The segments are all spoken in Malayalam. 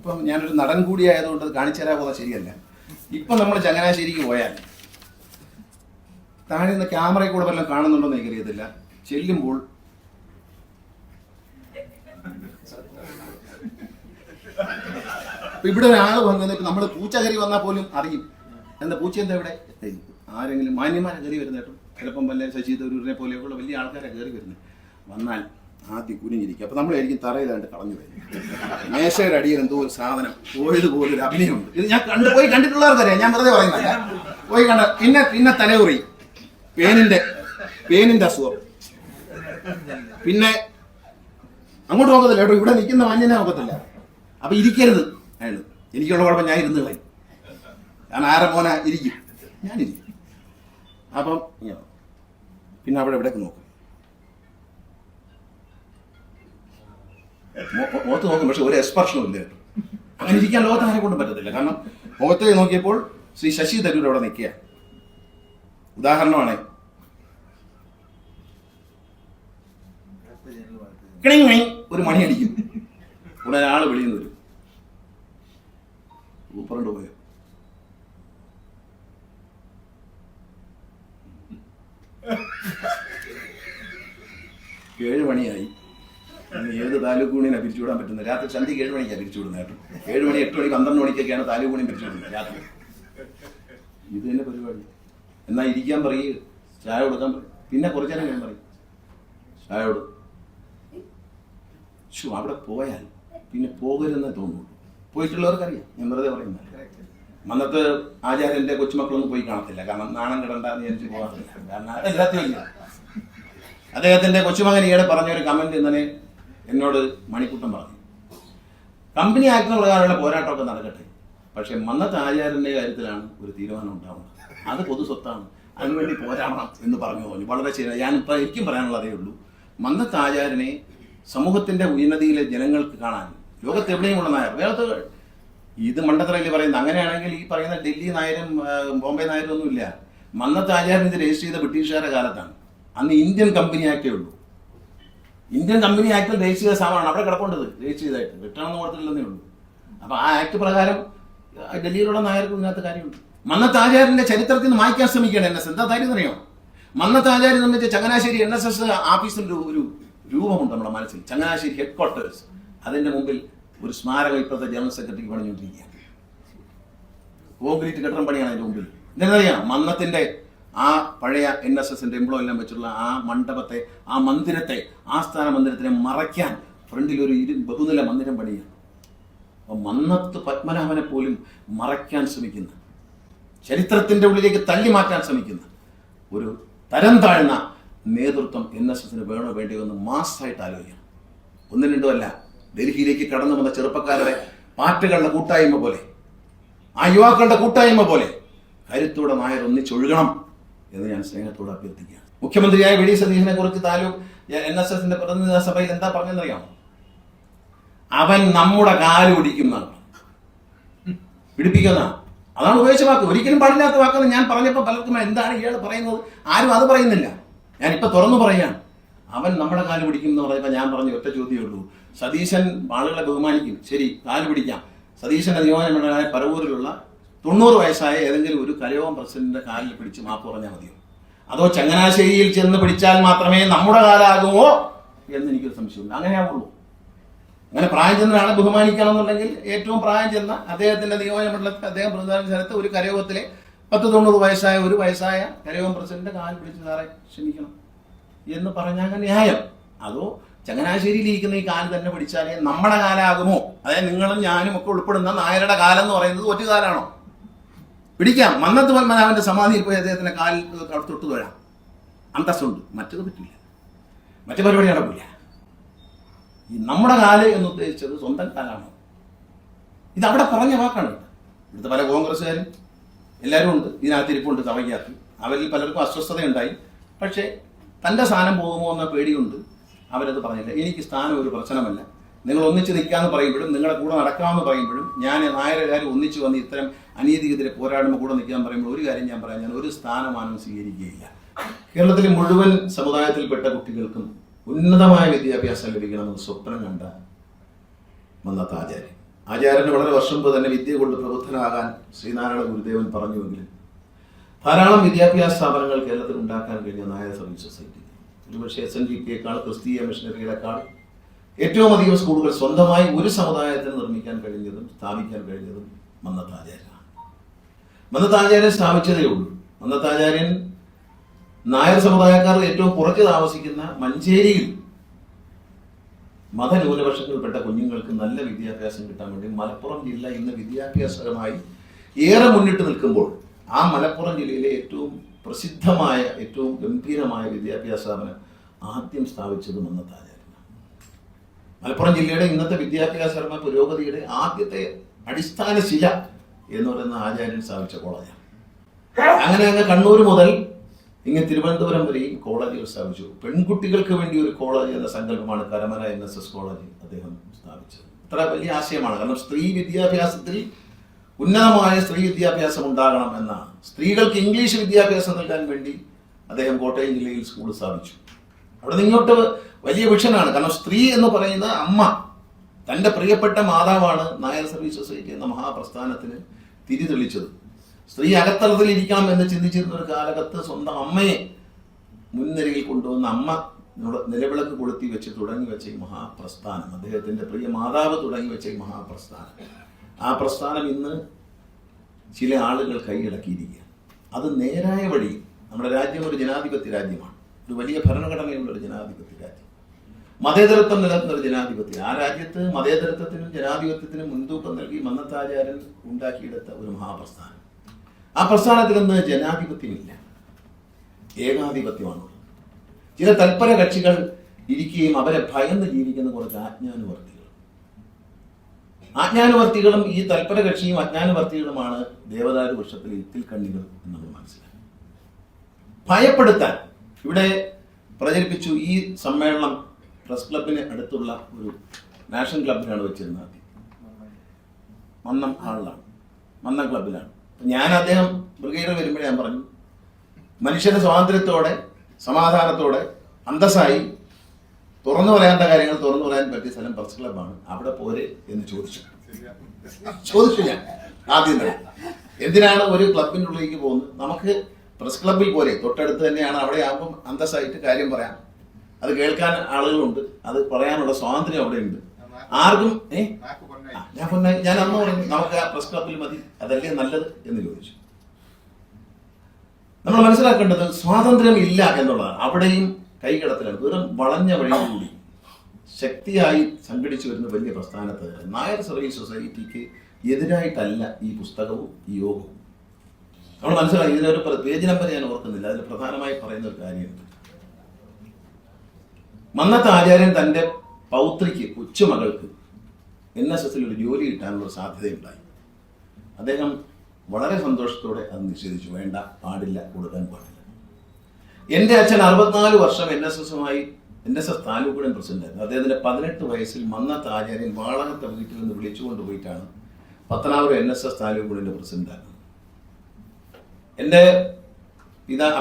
ഇപ്പം ഞാനൊരു നടൻ കൂടി ആയതുകൊണ്ട് അത് കാണിച്ചു തരാൻ പോകുന്നത് ശരിയല്ല. ഇപ്പം നമ്മൾ ചങ്ങനാശ്ശേരിക്ക് പോയാൽ താഴെ നിന്ന് ക്യാമറയിൽ കൂടെ വല്ലതും കാണുന്നുണ്ടോ എന്ന് എനിക്കറിയത്തില്ല. ചെല്ലുമ്പോൾ ഇവിടെ ഒരാൾ വന്നത് ഇപ്പം നമ്മൾ പൂച്ച കയറി വന്നാൽ പോലും അറിയും. എന്താ പൂച്ച എന്താ ഇവിടെ ആരെങ്കിലും മാന്യന്മാരെ കയറി വരുന്ന കേട്ടോ. ചിലപ്പം വല്ല ശശി തരൂരിനെ പോലെയൊക്കെയുള്ള വലിയ ആൾക്കാരെ കയറി വരുന്നത്. വന്നാൽ ആദ്യം കുനിഞ്ഞിരിക്കും. അപ്പം നമ്മളായിരിക്കും തറയിലാണ്ട് കളഞ്ഞു വരും. മേശയുടെ അടിയിൽ എന്തോ ഒരു സാധനം പോയതുപോലെ ഒരു അഭിനയമുണ്ട്. ഇത് ഞാൻ പോയി കണ്ടിട്ടുള്ളവർക്കറിയാം, ഞാൻ വെറുതെ പറയുന്നില്ല. പോയി കണ്ട പിന്നെ തലകുറി, പേനിന്റെ അസുഖം, പിന്നെ അങ്ങോട്ട് നോക്കത്തില്ല കേട്ടോ. ഇവിടെ നിൽക്കുന്ന മഞ്ഞനെ നോക്കത്തില്ല. അപ്പൊ ഇരിക്കരുത് അയാള്. എനിക്കുള്ള കുഴപ്പം ഞാൻ ഇരുന്ന് കളയും. കാരണം ആരെ മോനെ ഇരിക്കും, ഞാനിരിക്കും. അപ്പം പിന്നെ അവിടെ എവിടേക്ക് നോക്കും, മുഖത്ത് നോക്കും. പക്ഷെ ഒരു എക്സ്പ്രഷനും ഇല്ല. അങ്ങനെ ഇരിക്കാൻ ലോകത്ത് ആരെ കൊണ്ടും പറ്റത്തില്ല. കാരണം മുഖത്തെ നോക്കിയപ്പോൾ ശ്രീ ശശി തരൂർ അവിടെ നിൽക്കുക. ഉദാഹരണമാണ്, ഒരു മണി അടിക്കും, ഉടനെ ആള് വെളിയിൽ നിന്ന് വരും. സൂപ്പറുണ്ട് പോയോ? ഏഴ് മണിയായി. ഏത് താലൂക്കൂണിനാണ് പിരിച്ചുവിടാൻ പറ്റുന്നത്? രാത്രി സന്ധ്യക്ക് 7 മണിക്കാണ് പിരിച്ചുവിടുന്നത് കേട്ടോ. 7 മണി 8 മണി 12 മണിക്കൊക്കെയാണ് താലൂക്കൂണിയും പിരിച്ചുവിടുന്നത് രാത്രി. ഇത് തന്നെ പരിപാടി. എന്നാൽ ഇരിക്കാൻ പറയുക, ചായ കൊടുക്കാൻ പറയും. പിന്നെ കുറച്ചു നേരം ഞാൻ പറയും ചായ കൊടുക്കും. അവിടെ പോയാൽ പിന്നെ പോകരുതെന്നേ തോന്നുള്ളൂ. പോയിട്ടുള്ളവർക്കറിയാം, ഞാൻ വെറുതെ പറയുന്നത്. അന്നത്തെ ആചാര്യന്റെ കൊച്ചുമക്കളൊന്നും പോയി കാണത്തില്ല. കാരണം നാണം കിടണ്ടെന്ന് വിചാരിച്ച് പോകാറില്ല. കാരണം എല്ലാത്തില്ല. അദ്ദേഹത്തിന്റെ കൊച്ചുമകൻ ഈയിടെ പറഞ്ഞൊരു കമന്റ് ഇന്നലെ എന്നോട് മണിക്കുട്ടൻ പറഞ്ഞു, കമ്പനി ആക്ട് പ്രകാരമുള്ള പോരാട്ടമൊക്കെ നടക്കട്ടെ, പക്ഷെ മന്നത്തെ ആചാര്യന്റെ കാര്യത്തിലാണ് ഒരു തീരുമാനം ഉണ്ടാവുന്നത്. അത് പൊതു സ്വത്താണ്, അതിനുവേണ്ടി പോരാടണം എന്ന് പറഞ്ഞു തോന്നി. വളരെ ശരിയാണ്. ഞാനിപ്പോൾ എനിക്കും പറയാനുള്ളതേ ഉള്ളൂ. മന്നത്തെ ആചാര്യനെ സമൂഹത്തിന്റെ ഉന്നതിയിലെ ജനങ്ങൾക്ക് കാണാൻ ലോകത്ത് എവിടെയുമുള്ള നായർ, വേറെ ഇത് മണ്ടത്തറയിൽ പറയുന്നത്. അങ്ങനെയാണെങ്കിൽ ഈ പറയുന്ന ഡൽഹി നായരും ബോംബെ നായരും ഒന്നുമില്ല. മന്നത്തെ ആചാര്യൻ ഇത് രജിസ്റ്റർ ചെയ്ത ബ്രിട്ടീഷുകാരുടെ കാലത്താണ്. അന്ന് ഇന്ത്യൻ കമ്പനി ആക്ടേ ഉള്ളൂ. ഇന്ത്യൻ കമ്പനി ആക്ടിൽ രജിസ്റ്റർ ചെയ്ത സാധനമാണ് അവിടെ കിടപ്പുണ്ടത്. രജിസ്റ്റർ ചെയ്തായിട്ട് റിട്ടേൺ ഒന്നും കൊടുത്തില്ലെന്നേ ഉള്ളൂ. അപ്പൊ ആ ആക്ട് പ്രകാരം ഡൽഹിയിലുള്ള നായർക്ക് ഇതിനകത്ത് കാര്യമുണ്ട്. മന്നത്തെ ആചാര്യന്റെ ചരിത്രത്തിൽ നിന്ന് മായ്ക്കാൻ ശ്രമിക്കുകയാണ് NS. എന്താ കാര്യം അറിയോ? മന്നത്തെ ആചാര്യൻ എന്ന് വെച്ചാൽ ചങ്ങനാശ്ശേരി NSS ഓഫീസിന്റെ ഒരു രൂപമുണ്ട് നമ്മുടെ മനസ്സിൽ. ചങ്ങനാശ്ശേരി ഹെഡ്ക്വാർട്ടേഴ്സ്. അതിന്റെ മുമ്പിൽ ഒരു സ്മാരകം ഇപ്പോഴത്തെ ജനറൽ സെക്രട്ടറിക്ക് പണിഞ്ഞുകൊണ്ടിരിക്കുകയാണ്. കോൺക്രീറ്റ് കെട്ടിടം പണിയാണ് അതിന്റെ മുമ്പിൽ. ഇതെന്നറിയാം, മന്നത്തിന്റെ ആ പഴയ NSSന്റെ എംബ്ലം എല്ലാം വെച്ചുള്ള ആ മണ്ഡപത്തെ, ആ മന്ദിരത്തെ, ആസ്ഥാന മന്ദിരത്തിനെ മറയ്ക്കാൻ ഫ്രണ്ടിൽ ഒരു ബഹുനില മന്ദിരം പണിയാണ്. അപ്പൊ മന്നത്ത് പത്മനാഭനെ പോലും മറയ്ക്കാൻ ശ്രമിക്കുന്ന, ചരിത്രത്തിന്റെ ഉള്ളിലേക്ക് തള്ളി മാറ്റാൻ ശ്രമിക്കുന്ന ഒരു തരം താഴ്ന്ന നേതൃത്വം NSSന് വേണോ വേണ്ടിയോ എന്ന് മാസ്സായിട്ട് ആലോചിക്കണം. ഒന്നും രണ്ടും അല്ല. ഡൽഹിയിലേക്ക് കടന്നു വന്ന ചെറുപ്പക്കാരുടെ പാർട്ടികളുടെ കൂട്ടായ്മ പോലെ, ആ യുവാക്കളുടെ കൂട്ടായ്മ പോലെ കരുത്തോടെ നായർ ഒന്നിച്ചൊഴുകണം എന്ന് ഞാൻ സ്നേഹത്തോടെ അഭ്യർത്ഥിക്കുകയാണ്. മുഖ്യമന്ത്രിയായ വി ഡി സതീശനെ കുറിച്ച് NSSന്റെ പ്രതിനിധി സഭയിൽ എന്താ പറഞ്ഞെന്നറിയാമോ? അവൻ നമ്മുടെ കാല് പിടിക്കുന്നതാണ്, പിടിപ്പിക്കുന്ന. അതാണ് ഉപയോഗിച്ച വാക്ക്. ഒരിക്കലും പാടില്ലാത്ത വാക്കെന്ന് ഞാൻ പറഞ്ഞപ്പോൾ പലർക്കും എന്താണ് ഇയാൾ പറയുന്നത്, ആരും അത് പറയുന്നില്ല. ഞാനിപ്പോൾ തുറന്നു പറയാം, അവൻ നമ്മുടെ കാല് പിടിക്കും എന്ന് പറയുമ്പോൾ ഞാൻ പറഞ്ഞ ഒറ്റ ചോദ്യമേ ഉള്ളൂ. സതീശൻ ആളുകളെ ബഹുമാനിക്കും, ശരി, കാല് പിടിക്കാം. സതീശന്റെ നിയോജകമണ്ഡലമായ പരവൂരിലുള്ള 90 വയസ്സായ ഏതെങ്കിലും ഒരു കരയോം പ്രസിഡന്റിന്റെ കാലിൽ പിടിച്ച് മാപ്പ് പറഞ്ഞാൽ മതിയോ? അതോ ചങ്ങനാശ്ശേരിയിൽ ചെന്ന് പിടിച്ചാൽ മാത്രമേ നമ്മുടെ കാലാകുമോ എന്ന് എനിക്കൊരു സംശയമുണ്ട്. അങ്ങനെയാവുള്ളൂ. അങ്ങനെ പ്രായം ചെന്ന ആളെ ബഹുമാനിക്കണമെന്നുണ്ടെങ്കിൽ ഏറ്റവും പ്രായം ചെന്ന അദ്ദേഹത്തിന്റെ നിയോജകമണ്ഡലത്തിൽ അദ്ദേഹം പ്രതിനിധാന സ്ഥലത്ത് ഒരു കരയോഗത്തിലെ 90 വയസ്സായ ഒരു വയസ്സായ കരയോഗം പ്രസിഡന്റ് കാൽ പിടിച്ച് സാറേ ക്ഷമിക്കണം എന്ന് പറഞ്ഞാൽ ന്യായം? അതോ ചങ്ങനാശ്ശേരിയിൽ ഇരിക്കുന്ന ഈ കാല് തന്നെ പിടിച്ചാലേ നമ്മുടെ കാലാകുമോ? അതായത് നിങ്ങളും ഞാനും ഒക്കെ ഉൾപ്പെടുന്ന നായരുടെ കാലം എന്ന് പറയുന്നത് ഒറ്റ കാലാണോ? പിടിക്കാം. മന്നത്ത് പത്മനാഭന്റെ സമാധിയിൽ പോയി അദ്ദേഹത്തിന്റെ കാലിൽ തൊട്ട് തൊഴാം, അന്തസ്സുണ്ട്. മറ്റത് പറ്റില്ല, മറ്റു പരിപാടി നടക്കില്ല. ഈ നമ്മുടെ കാല് എന്ന് ഉദ്ദേശിച്ചത് സ്വന്തം കാലാണോ? ഇത് അവിടെ പറഞ്ഞ വാക്കാണ്. ഇവിടുത്തെ പല കോൺഗ്രസ്സുകാരും എല്ലാവരും ഉണ്ട്, ഇതിനകത്ത് ഇരിപ്പുണ്ട് സഭയ്ക്കകത്ത്. അവരിൽ പലർക്കും അസ്വസ്ഥതയുണ്ടായി. പക്ഷേ തൻ്റെ സ്ഥാനം പോകുമോ എന്ന പേടിയുണ്ട്, അവരത് പറഞ്ഞില്ല. എനിക്ക് സ്ഥാനം ഒരു പ്രശ്നമല്ല. നിങ്ങൾ ഒന്നിച്ച് നിൽക്കാമെന്ന് പറയുമ്പോഴും നിങ്ങളുടെ കൂടെ നടക്കാമെന്ന് പറയുമ്പോഴും ഞാൻ നായരുകാരും ഒന്നിച്ച് വന്ന് ഇത്തരം അനീതിക്കെതിരെ പോരാടുമ്പോൾ കൂടെ നിൽക്കാൻ പറയുമ്പോൾ ഒരു കാര്യം ഞാൻ പറയാം, ഞാൻ ഒരു സ്ഥാനമാനം സ്വീകരിക്കുകയില്ല. കേരളത്തിലെ മുഴുവൻ സമുദായത്തിൽപ്പെട്ട കുട്ടികൾക്കും ഉന്നതമായ വിദ്യാഭ്യാസം ലഭിക്കണമെന്ന് സ്വപ്നം കണ്ട മന്നത്ത് ആചാര്യൻ ആചാര്യന് വളരെ വർഷം മുമ്പ് തന്നെ വിദ്യ കൊണ്ട് പ്രബുദ്ധനാകാൻ ശ്രീനാരായണ ഗുരുദേവൻ പറഞ്ഞുവെങ്കിലും ധാരാളം വിദ്യാഭ്യാസ സ്ഥാപനങ്ങൾ കേരളത്തിൽ ഉണ്ടാക്കാൻ കഴിഞ്ഞ നായർ സർവീസ് സൊസൈറ്റി, ഒരുപക്ഷെ SNDP-യേക്കാൾ ക്രിസ്തീയ മിഷനറികളെക്കാൾ ഏറ്റവും അധികം സ്കൂളുകൾ സ്വന്തമായി ഒരു സമുദായത്തിന് നിർമ്മിക്കാൻ കഴിഞ്ഞതും സ്ഥാപിക്കാൻ കഴിഞ്ഞതും മന്നത്താചാര്യനാണ്. മന്നത്താചാര്യൻ സ്ഥാപിച്ചതേ ഉള്ളൂ. മന്നത്താചാര്യൻ നായർ സമുദായക്കാർ ഏറ്റവും കുറച്ച് താമസിക്കുന്ന മഞ്ചേരിയിൽ മതന്യൂനപക്ഷങ്ങളിൽപ്പെട്ട കുഞ്ഞുങ്ങൾക്ക് നല്ല വിദ്യാഭ്യാസം കിട്ടാൻ വേണ്ടി മലപ്പുറം ജില്ല ഇന്ന് വിദ്യാഭ്യാസപരമായി ഏറെ മുന്നിട്ട് നിൽക്കുമ്പോൾ ആ മലപ്പുറം ജില്ലയിലെ ഏറ്റവും പ്രസിദ്ധമായ ഏറ്റവും ഗംഭീരമായ വിദ്യാഭ്യാസ സ്ഥാപനം ആദ്യം സ്ഥാപിച്ചത് മന്നത്താചാര്യനാണ്. മലപ്പുറം ജില്ലയുടെ ഇന്നത്തെ വിദ്യാഭ്യാസപരമായ പുരോഗതിയുടെ ആദ്യത്തെ അടിസ്ഥാന ശില എന്ന് പറയുന്ന ആചാര്യൻ സ്ഥാപിച്ച കോളേജാണ്. അങ്ങനെ കണ്ണൂർ മുതൽ ഇങ്ങനെ തിരുവനന്തപുരം വരെയും കോളേജുകൾ സ്ഥാപിച്ചു. പെൺകുട്ടികൾക്ക് വേണ്ടി ഒരു കോളേജ് എന്ന സങ്കല്പമാണ് കരമന NSS കോളേജ് അദ്ദേഹം സ്ഥാപിച്ചത്. ഇത്ര വലിയ ആശയമാണ്. കാരണം സ്ത്രീ വിദ്യാഭ്യാസത്തിൽ ഉന്നതമായ സ്ത്രീ വിദ്യാഭ്യാസം ഉണ്ടാകണം എന്നാണ്. സ്ത്രീകൾക്ക് ഇംഗ്ലീഷ് വിദ്യാഭ്യാസം നൽകാൻ വേണ്ടി അദ്ദേഹം കോട്ടയം ജില്ലയിൽ സ്കൂൾ സ്ഥാപിച്ചു. അവിടെ നിന്ന് ഇങ്ങോട്ട് വലിയ വിഷനാണ്. കാരണം സ്ത്രീ എന്ന് പറയുന്ന അമ്മ, തൻ്റെ പ്രിയപ്പെട്ട മാതാവാണ് നായർ സർവീസ് സൊസൈറ്റി എന്ന മഹാപ്രസ്ഥാനത്തിന് തിരിതെളിച്ചത്. സ്ത്രീ അകത്തളത്തിൽ ഇരിക്കണം എന്ന് ചിന്തിച്ചിരുന്ന ഒരു കാലഘട്ടത്ത് സ്വന്തം അമ്മയെ മുൻനിരയിൽ കൊണ്ടുവന്ന അമ്മ നിലവിളക്ക് കൊളുത്തി വെച്ച് തുടങ്ങി വെച്ച ഈ മഹാപ്രസ്ഥാനം, അദ്ദേഹത്തിൻ്റെ പ്രിയ മാതാവ് തുടങ്ങി വെച്ച ഈ മഹാപ്രസ്ഥാനം, ആ പ്രസ്ഥാനം ഇന്ന് ചില ആളുകൾ കൈയടക്കിയിരിക്കുക. അത് നേരായ വഴി. നമ്മുടെ രാജ്യം ഒരു ജനാധിപത്യ രാജ്യമാണ്. ഒരു വലിയ ഭരണഘടനയുള്ള ഒരു ജനാധിപത്യ രാജ്യം, മതേതരത്വം നിലനിർത്തുന്ന ഒരു ജനാധിപത്യം. ആ രാജ്യത്ത് മതേതരത്വത്തിനും ജനാധിപത്യത്തിനും മുൻതൂക്കം നൽകി മന്നത്താചാര്യൻ ഉണ്ടാക്കിയെടുത്ത ഒരു മഹാപ്രസ്ഥാനം. ആ പ്രസ്ഥാനത്തിൽ നിന്ന് ജനാധിപത്യമില്ല, ഏകാധിപത്യമാണ്. ചില തൽപര കക്ഷികൾ ഇരിക്കുകയും അവരെ ഭയന്ന് ജീവിക്കുന്ന കുറച്ച് ആജ്ഞാനുവർത്തികളും ഈ തൽപര കക്ഷിയും അജ്ഞാനുവർത്തികളുമാണ് ദേവദാരു വൃക്ഷത്തിലെ ഇത്തിൽ കണ്ണികൾ എന്ന് നമ്മൾ മനസ്സിലാക്കി. ഭയപ്പെടുത്താൻ ഇവിടെ പ്രചരിപ്പിച്ചു. ഈ സമ്മേളനം പ്രസ് ക്ലബിന് അടുത്തുള്ള ഒരു നാഷണൽ ക്ലബിലാണ് വെച്ചിരുന്നത്. മന്നം ഹാളിലാണ്, മന്നം ക്ലബിലാണ്. ഞാൻ അദ്ദേഹം ബ്രിഗേഡിയർ വരുമ്പോഴേ ഞാൻ പറഞ്ഞു, മനുഷ്യന് സ്വാതന്ത്ര്യത്തോടെ സമാധാനത്തോടെ അന്തസ്സായി തുറന്നു പറയാത്ത കാര്യങ്ങൾ തുറന്നു പറയാൻ പറ്റിയ സ്ഥലം പ്രസ് ക്ലബാണ്, അവിടെ പോരെ എന്ന് ചോദിച്ചു ഞാൻ ആദ്യം തന്നെ. എന്തിനാണ് ഒരു ക്ലബിൻ്റെ ഉള്ളിലേക്ക് പോകുന്നത്? നമുക്ക് പ്രസ് ക്ലബിൽ പോലെ തൊട്ടടുത്ത് തന്നെയാണ്. അവിടെ ആകുമ്പം അന്തസ്സായിട്ട് കാര്യം പറയാം, അത് കേൾക്കാൻ ആളുകളുണ്ട്, അത് പറയാനുള്ള സ്വാതന്ത്ര്യം അവിടെ ഉണ്ട്. ആർക്കും ഞാൻ അന്ന് പറഞ്ഞു നമുക്ക് ആ പ്രസ് ക്ലബിൽ മതി, അതല്ലേ നല്ലത് എന്ന് ചോദിച്ചു. നമ്മൾ മനസ്സിലാക്കേണ്ടത് സ്വാതന്ത്ര്യം ഇല്ല എന്നുള്ളതാണ്. അവിടെയും കൈകടത്തലാണ്. വെറും വളഞ്ഞ വഴിയിലൂടി ശക്തിയായി സംഘടിച്ചു വരുന്ന വലിയ പ്രസ്ഥാനത്ത് നായർ സർവീസ് സൊസൈറ്റിക്ക് എതിരായിട്ടല്ല ഈ പുസ്തകവും ഈ യോഗവും. നമ്മൾ മനസ്സിലാക്കി. ഇതിനൊരു പേജ് നമ്പർ ഞാൻ ഓർക്കുന്നില്ല, അതിൽ പ്രധാനമായി പറയുന്ന ഒരു കാര്യമുണ്ട്. മന്നത്ത് ആചാര്യൻ തൻ്റെ പൗത്രിക്ക്, കൊച്ചുമകൾക്ക് NSSൽ ഒരു ജോലി കിട്ടാനുള്ള സാധ്യതയുണ്ടായി. അദ്ദേഹം വളരെ സന്തോഷത്തോടെ അത് നിഷേധിച്ചു. വേണ്ട, പാടില്ല, കൊടുക്കാൻ പാടില്ല. എൻ്റെ അച്ഛൻ 64 വർഷം NSS താലൂക്കുടൻ പ്രസിഡന്റായിരുന്നു. അദ്ദേഹത്തിൻ്റെ 18 വയസ്സിൽ മന്നത്ത് ആചാര്യൻ വാളകത്തെ വീട്ടിൽ നിന്ന് വിളിച്ചുകൊണ്ട് പോയിട്ടാണ് പത്തനാപുരം NSS താലൂക്കുടൻ്റെ പ്രസിഡന്റായിരുന്നത്. എൻ്റെ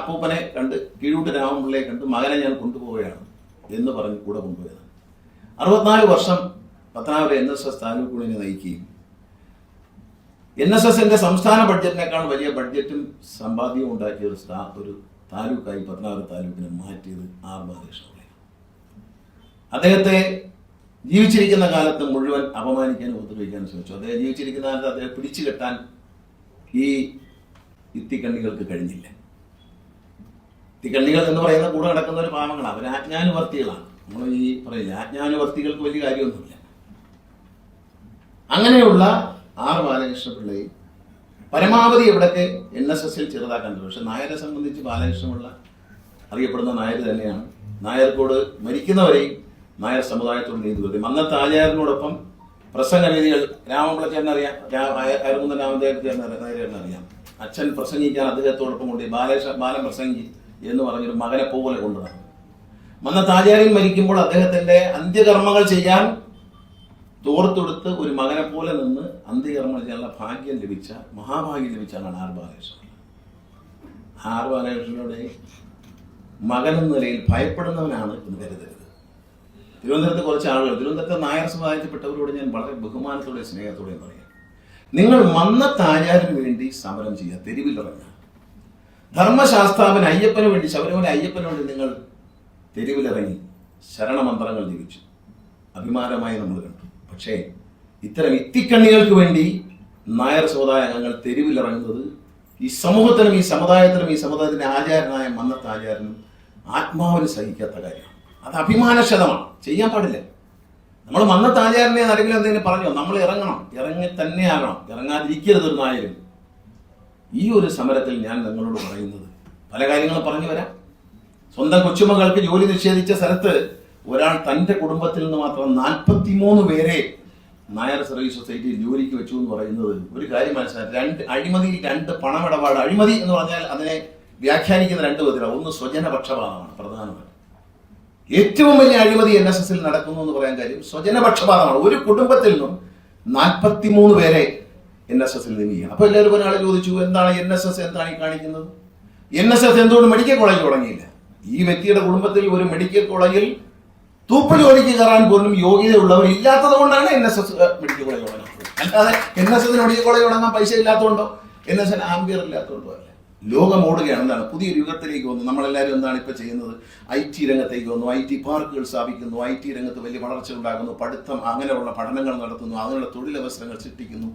അപ്പൂപ്പനെ കണ്ട്, കീഴൂട്ട് രാമപിള്ളയെ കണ്ട്, മകനെ ഞാൻ കൊണ്ടുപോവുകയാണ് എന്ന് പറഞ്ഞ് കൂടെ കൊണ്ടുപോയതാണ്. 64 വർഷം പത്തനാപുരം NSS താലൂക്കുടിനെ നയിക്കുകയും NSSന്റെ സംസ്ഥാന ബഡ്ജറ്റിനേക്കാൾ വലിയ ബഡ്ജറ്റും സമ്പാദ്യവും ഉണ്ടാക്കിയ ഒരു താലൂക്കായി പത്തനാപുരം താലൂക്കിനെ മാറ്റിയത് R. ബാലകൃഷ്ണപിള്ളയാണ്. അദ്ദേഹത്തെ ജീവിച്ചിരിക്കുന്ന കാലത്ത് മുഴുവൻ അപമാനിക്കാനും ഉപദ്രവിക്കാനും ശ്രമിച്ചു. അദ്ദേഹം ജീവിച്ചിരിക്കുന്ന കാലത്ത് അദ്ദേഹം പിടിച്ചു കെട്ടാൻ ഈ ഇത്തിക്കണ്ണികൾക്ക് കഴിഞ്ഞില്ല. ഇത്തിക്കണ്ണികൾ എന്ന് പറയുന്ന കൂടെ നടക്കുന്ന ഒരു പാവങ്ങളാണ്, അവർ ആജ്ഞാനുവർത്തികളാണ്. നമ്മൾ ഈ പറയില്ല, ആജ്ഞാനുവർത്തികൾക്ക് വലിയ കാര്യമൊന്നുമില്ല. അങ്ങനെയുള്ള R. ബാലകൃഷ്ണപിള്ളയെ പരമാവധി എവിടൊക്കെ NSSൽ ചെറുതാക്കാൻ പറ്റും. പക്ഷെ നായരെ സംബന്ധിച്ച് ബാലകൃഷ്ണപിള്ള അറിയപ്പെടുന്ന നായർ തന്നെയാണ്. നായർക്കോട് മരിക്കുന്നവരെയും നായർ സമുദായത്തോട് നീതി പുലർത്തി. മന്നത്ത് ആചാര്യനോടൊപ്പം പ്രസംഗവേദികൾ രാമപിള്ളച്ചേട്ടനറിയാം, അരുമുന്ന രാമദേവനറിയാം. അച്ഛൻ പ്രസംഗിക്കാൻ അദ്ദേഹത്തോടൊപ്പം കൊണ്ട് ബാലൻ പ്രസംഗി എന്ന് പറഞ്ഞൊരു മകനെ പോലെ കൊണ്ടുവന്നു. മന്നത്ത് ആചാര്യൻ മരിക്കുമ്പോൾ അദ്ദേഹത്തിന്റെ അന്ത്യകർമ്മങ്ങൾ ചെയ്യാൻ തോർത്തെടുത്ത് ഒരു മകനെ പോലെ നിന്ന് അന്ത്യകർമ്മം ചെയ്യാനുള്ള ഭാഗ്യം ലഭിച്ച, മഹാഭാഗ്യം ലഭിച്ചാണ് R. ബാലകൃഷ്ണൻ. R. ബാലകൃഷ്ണനുടെ മകൻ എന്ന നിലയിൽ ഭയപ്പെടുന്നവനാണ് എന്ന് കരുതരുത്. തിരുവനന്തപുരത്ത് കുറച്ച് ആളുകൾ, തിരുവനന്തപുരത്തെ നായർ സമുദായത്തിൽപ്പെട്ടവരോട് ഞാൻ വളരെ ബഹുമാനത്തോടെ സ്നേഹത്തോടെയും പറയാം, നിങ്ങൾ മന്നത്താചാര്യന് വേണ്ടി സമരം ചെയ്യുക, തെരുവിലിറങ്ങുക. ധർമ്മശാസ്താവൻ അയ്യപ്പന് വേണ്ടി, ശബരിമല അയ്യപ്പന് വേണ്ടി നിങ്ങൾ തെരുവിലിറങ്ങി ശരണമന്ത്രങ്ങൾ ജപിച്ചു, അഭിമാനമായി നമ്മൾ കണ്ടു. പക്ഷേ ഇത്തരം ഇത്തിക്കണ്ണികൾക്ക് വേണ്ടി നായർ സമുദായ അംഗങ്ങൾ തെരുവിലിറങ്ങുന്നത് ഈ സമൂഹത്തിനും ഈ സമുദായത്തിന്റെ ആചാരനായ മന്നത്താചാരനും ആത്മാവിന് സഹിക്കാത്ത കാര്യമാണ്. അത് അഭിമാനക്ഷതമാണ്, ചെയ്യാൻ പാടില്ല. നമ്മൾ മന്നത്താചാരനെ ആരെങ്കിലും എന്തെങ്കിലും പറഞ്ഞോ, നമ്മൾ ഇറങ്ങണം, ഇറങ്ങി തന്നെയാകണം, ഇറങ്ങാതിരിക്കരുത് ഒരു നായരും. ഈ ഒരു സമരത്തിൽ ഞാൻ നിങ്ങളോട് പറയുന്നത് പല കാര്യങ്ങളും പറഞ്ഞു വരാം. സ്വന്തം കൊച്ചുമകൾക്ക് ജോലി നിഷേധിച്ച സ്ഥലത്ത് ഒരാൾ തന്റെ കുടുംബത്തിൽ നിന്ന് മാത്രം 43 പേരെ നായർ സർവീസ് സൊസൈറ്റിയിൽ ജോലിക്ക് വെച്ചു എന്ന് പറയുന്നത് ഒരു കാര്യം മനസ്സിലാക്കി. 2 അഴിമതി, 2 പണമിടപാട്. അഴിമതി എന്ന് പറഞ്ഞാൽ അതിനെ വ്യാഖ്യാനിക്കുന്ന 2 വിധത്തിലാണ്. ഒന്ന് സ്വജനപക്ഷപാതമാണ് പ്രധാനമായിട്ട്. ഏറ്റവും വലിയ അഴിമതി NSSൽ നടക്കുന്നു എന്ന് പറയാൻ കാര്യം സ്വജനപക്ഷപാതമാണ്. ഒരു കുടുംബത്തിൽ നിന്നും 43 പേരെ NSSൽ നിയമിക്കണം. അപ്പൊ എല്ലാവരും ഒരാൾ ചോദിച്ചു, എന്താണ് NSS, എന്താണ് ഈ കാണിക്കുന്നത്? NSS എന്തുകൊണ്ട് മെഡിക്കൽ കോളേജ് തുടങ്ങിയില്ല? ഈ വ്യക്തിയുടെ കുടുംബത്തിൽ ഒരു മെഡിക്കൽ കോളേജിൽ തൂപ്പ് ജോലിക്ക് കയറാൻ പോലും യോഗ്യതയുള്ളവർ ഇല്ലാത്തത് കൊണ്ടാണ് NSS മെഡിക്കൽ കോളേജ് തുടങ്ങുന്നത്. അല്ലാതെ NSSന് മെഡിക്കൽ കോളേജ് തുടങ്ങാൻ പൈസ ഇല്ലാത്തതുകൊണ്ടോ NSSന് ആംബിയർ ഇല്ലാത്തതുകൊണ്ടോ അല്ല. ലോകം ഓടുകയാണ്. എന്താണ്? പുതിയൊരു യുഗത്തിലേക്ക് വന്നു. നമ്മളെല്ലാവരും എന്താണ് ഇപ്പൊ ചെയ്യുന്നത്? IT രംഗത്തേക്ക് വന്നു, IT പാർക്കുകൾ സ്ഥാപിക്കുന്നു, IT രംഗത്ത് വലിയ വളർച്ച ഉണ്ടാകുന്നു, പഠിത്തം, അങ്ങനെയുള്ള പഠനങ്ങൾ നടത്തുന്നു, അങ്ങനെയുള്ള തൊഴിലവസരങ്ങൾ സൃഷ്ടിക്കുന്നു.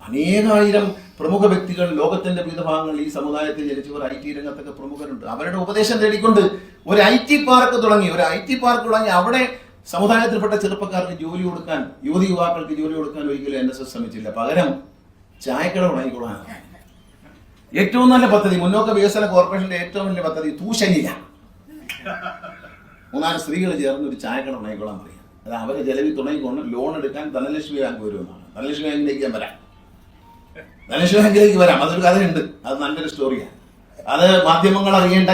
അനേകായിരം പ്രമുഖ വ്യക്തികൾ ലോകത്തിന്റെ വിവിധ ഭാഗങ്ങളിൽ ഈ സമുദായത്തിൽ ജനിച്ചവർ IT രംഗത്തൊക്കെ പ്രമുഖരുണ്ട്. അവരുടെ ഉപദേശം തേടിക്കൊണ്ട് ഒരു IT പാർക്ക് തുടങ്ങി. അവിടെ സമുദായത്തിൽപ്പെട്ട ചെറുപ്പക്കാർക്ക് ജോലി കൊടുക്കാൻ, യുവതി യുവാക്കൾക്ക് ജോലി കൊടുക്കാൻ ഒരിക്കലും NSS ശ്രമിച്ചില്ല. പകരം ചായക്കട ഉണങ്ങിക്കൊള്ളാനാണ് ഏറ്റവും നല്ല പദ്ധതി. മുന്നോക്ക വികസന കോർപ്പറേഷന്റെ ഏറ്റവും വലിയ പദ്ധതി തൂശനില. 3-4 സ്ത്രീകൾ ചേർന്ന് ഒരു ചായക്കട ഉണങ്ങിക്കൊള്ളാൻ പറയാം. അത് അവരെ ജലവി തുടങ്ങിക്കൊണ്ട് ലോൺ എടുക്കാൻ ധനലക്ഷ്മി ബാങ്ക് വരുമെന്നാണ്. ധനലക്ഷ്മി ബാങ്കിലേക്ക് ഞാൻ വരാം, ധനലക്ഷ്മി ബാങ്കിലേക്ക് വരാം. അതൊരു കഥയുണ്ട്, അത് നല്ലൊരു സ്റ്റോറിയാണ്. അത് മാധ്യമങ്ങൾ അറിയേണ്ട,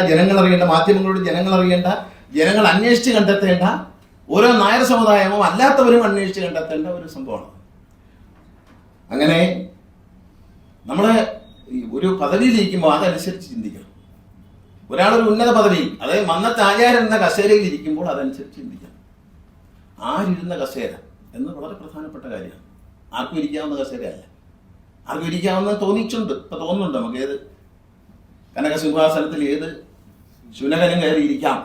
മാധ്യമങ്ങളോട് ജനങ്ങൾ അറിയേണ്ട, ജനങ്ങൾ അന്വേഷിച്ച് കണ്ടെത്തേണ്ട, ഓരോ നായർ സമുദായമോ അല്ലാത്തവരും അന്വേഷിച്ച് കണ്ടെത്തേണ്ട ഒരു സംഭവമാണ്. അങ്ങനെ നമ്മള് ഒരു പദവിയിലിരിക്കുമ്പോൾ അതനുസരിച്ച് ചിന്തിക്കണം. ഒരാളൊരു ഉന്നത പദവിയിൽ, അതായത് മന്നത്താചാര്യൻ എന്ന കസേരയിൽ ഇരിക്കുമ്പോൾ അതനുസരിച്ച് ചിന്തിക്കണം. ആരിരുന്ന കസേര എന്ന് വളരെ പ്രധാനപ്പെട്ട കാര്യമാണ്. ആർക്കും ഇരിക്കാവുന്ന കസേരയല്ല. ആർക്കും ഇരിക്കാവുന്ന തോന്നിയിട്ടുണ്ട്, ഇപ്പൊ തോന്നുന്നുണ്ട് നമുക്ക്. ഏത് കനകസിംഹാസനത്തിൽ ഏത് ശുനകനും കയറി ഇരിക്കാം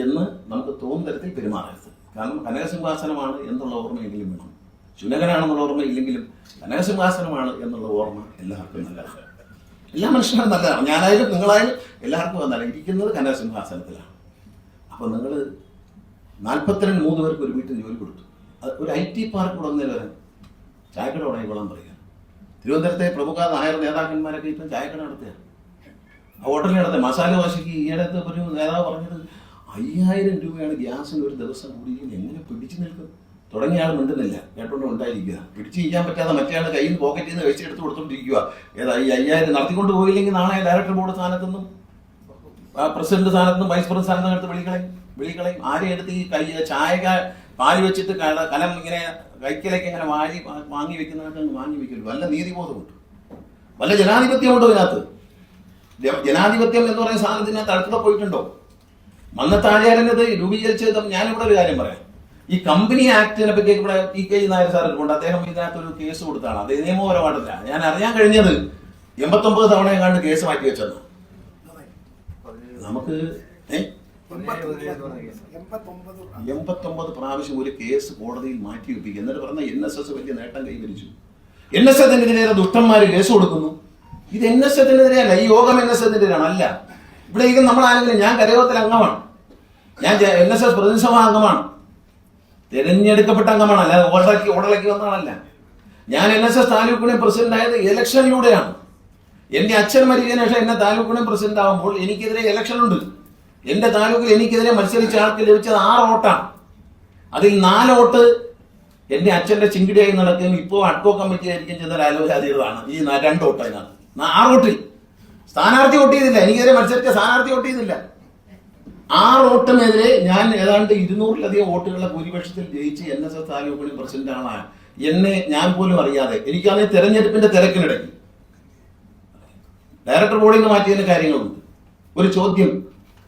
എന്ന് നമുക്ക് തോന്നുന്ന തരത്തിൽ പെരുമാറരുത്. കാരണം കനകസിംഹാസനമാണ് എന്നുള്ള ഓർമ്മയെങ്കിലും വേണം. ശുനകനാണെന്നുള്ള ഓർമ്മ ഇല്ലെങ്കിലും കനകസിംഹാസനമാണ് എന്നുള്ള ഓർമ്മ എല്ലാവർക്കും നല്ലതാണ്. എല്ലാ മനുഷ്യരും നല്ലതാണ്. ഞാനായാലും നിങ്ങളായാലും എല്ലാവർക്കും വന്നാലും ഇരിക്കുന്നത് കനകസിംഹാസനത്തിലാണ്. അപ്പൊ നിങ്ങൾ 43 പേർക്ക് ഒരു വീട്ടിൽ ജോലി കൊടുത്തു. ഒരു IT പാർക്ക് തുടങ്ങുന്നതിൽ വരെ ചായക്കട ഉടങ്ങിക്കൊള്ളാൻ പറയുക. തിരുവനന്തപുരത്തെ പ്രമുഖ നായർ നേതാക്കന്മാരൊക്കെ ഇപ്പം ചായക്കട നടത്തുക, ഹോട്ടലിൽ നടത്തുക. മസാല ദോശയ്ക്ക് ഈയിടത്ത് ഒരു നേതാവ് പറഞ്ഞത് 5000 രൂപയാണ് ഗ്യാസിന് ഒരു ദിവസം കൂടിയെങ്കിൽ എങ്ങനെ പിടിച്ചു നിൽക്കും? തുടങ്ങിയ ആൾ മിണ്ടുന്നില്ല, കേട്ടോണ്ട് ഉണ്ടായിരിക്കുക. പിടിച്ചു ചെയ്യാൻ പറ്റാതെ മറ്റേ ആൾ കയ്യിൽ നിന്ന് പോക്കറ്റിൽ നിന്ന് വെച്ച് എടുത്ത് കൊടുത്തോണ്ടിരിക്കുക. ഏതാ ഈ 5000 നടത്തിക്കൊണ്ട് പോയില്ലെങ്കിൽ നാളെ ഡയറക്ടർ ബോർഡ് സ്ഥാനത്തുനിന്നും പ്രസിഡന്റ് സ്ഥാനത്തുനിന്നും വൈസ് പ്രസിഡന്റ് സ്ഥാനത്തും എടുത്ത് വിളികളയും. ആരെയും എടുത്ത് ഈ ചായ പാല് വെച്ചിട്ട് കലം ഇങ്ങനെ കൈക്കലേക്ക് ഇങ്ങനെ വാങ്ങി വെക്കുന്നതൊക്കെ വാങ്ങി വെക്കരുത്. വല്ല നീതിബോധമുണ്ട്, വല്ല ജനാധിപത്യമുണ്ടോ ഇതിനകത്ത്? ജനാധിപത്യം എന്ന് പറയുന്ന സാധനത്തിനകത്ത് അടുത്തൂടെ പോയിട്ടുണ്ടോ? മന്നത്താചാര്യനത് രൂപീകരിച്ചത് ഞാനിവിടെ ഒരു കാര്യം പറയാം. ഈ കമ്പനി ആക്ടിനെ പറ്റി ഇവിടെ TK നായർ സാർ കൊണ്ട് അദ്ദേഹം ഇതിനകത്തൊരു കേസ് കൊടുത്താണ്. അത് നിയമപരമായിട്ടില്ല. ഞാൻ അറിയാൻ കഴിഞ്ഞത് 89 തവണ എങ്ങാണ്ട് കേസ് മാറ്റി വെച്ചത്. നമുക്ക് 89 പ്രാവശ്യം ഒരു കേസ് കോടതിയിൽ മാറ്റി വെപ്പിക്കുക. എന്നിട്ട് പറഞ്ഞ NSS വലിയ നേട്ടം കൈവരിച്ചു. NSSനെതിരെ ദുഷ്ടന്മാര് കേസ് കൊടുക്കുന്നു. ഇത് NSSനെതിരെയല്ല, ഈ യോഗം NSSനെതിരെയാണ്. അല്ല, ഇവിടെ ഇരിക്കുന്ന നമ്മളാരെങ്കിലും, ഞാൻ കരയോഗത്തിലെ അംഗമാണ്, ഞാൻ NSS പ്രതിനിധിസഭാ അംഗമാണ്, തിരഞ്ഞെടുക്കപ്പെട്ട അംഗമാണ്, അല്ലാതെ ഓടലക്കി വന്നതാണല്ല. ഞാൻ NSS താലൂക്ക് യൂണിയൻ പ്രസിഡന്റ് ആയത് ഇലക്ഷനിലൂടെയാണ്. എന്റെ അച്ഛൻ മരിച്ചതിന് ശേഷം എന്നെ താലൂക്ക് യൂണിയൻ പ്രസിഡന്റ് ആകുമ്പോൾ എനിക്കെതിരെ ഇലക്ഷൻ ഉണ്ട്. എന്റെ താലൂക്കിൽ എനിക്കെതിരെ മത്സരിച്ച ആൾക്ക് ലഭിച്ചത് 6 വോട്ടാണ്. അതിൽ 4 വോട്ട് എന്റെ അച്ഛന്റെ ചിങ്കിടിയായി നടക്കുകയും ഇപ്പോൾ അഡ്കോ കമ്മിറ്റി ആയിരിക്കും ചെന്ന ലാലോചാതികളാണ്. ഈ 2 വോട്ട് അതിനാണ്. 6 വോട്ടിൽ സ്ഥാനാർത്ഥി വോട്ട് ചെയ്തില്ല, എനിക്കെതിരെ മത്സരിച്ച സ്ഥാനാർത്ഥി വോട്ട് ചെയ്തില്ല. 6 വോട്ടിനെതിരെ ഞാൻ ഏതാണ്ട് 200-ലധികം വോട്ടുകളുടെ ഭൂരിപക്ഷത്തിൽ ജയിച്ച് NSS താലൂക്ക് യൂണിയൻ പ്രസിഡന്റാണ്. എന്നെ ഞാൻ പോലും അറിയാതെ, എനിക്കാണെങ്കിൽ തെരഞ്ഞെടുപ്പിന്റെ തിരക്കിനിടയ്ക്ക് ഡയറക്ടർ ബോർഡിൽ നിന്ന് മാറ്റിയതിന് കാര്യങ്ങളുണ്ട്. ഒരു ചോദ്യം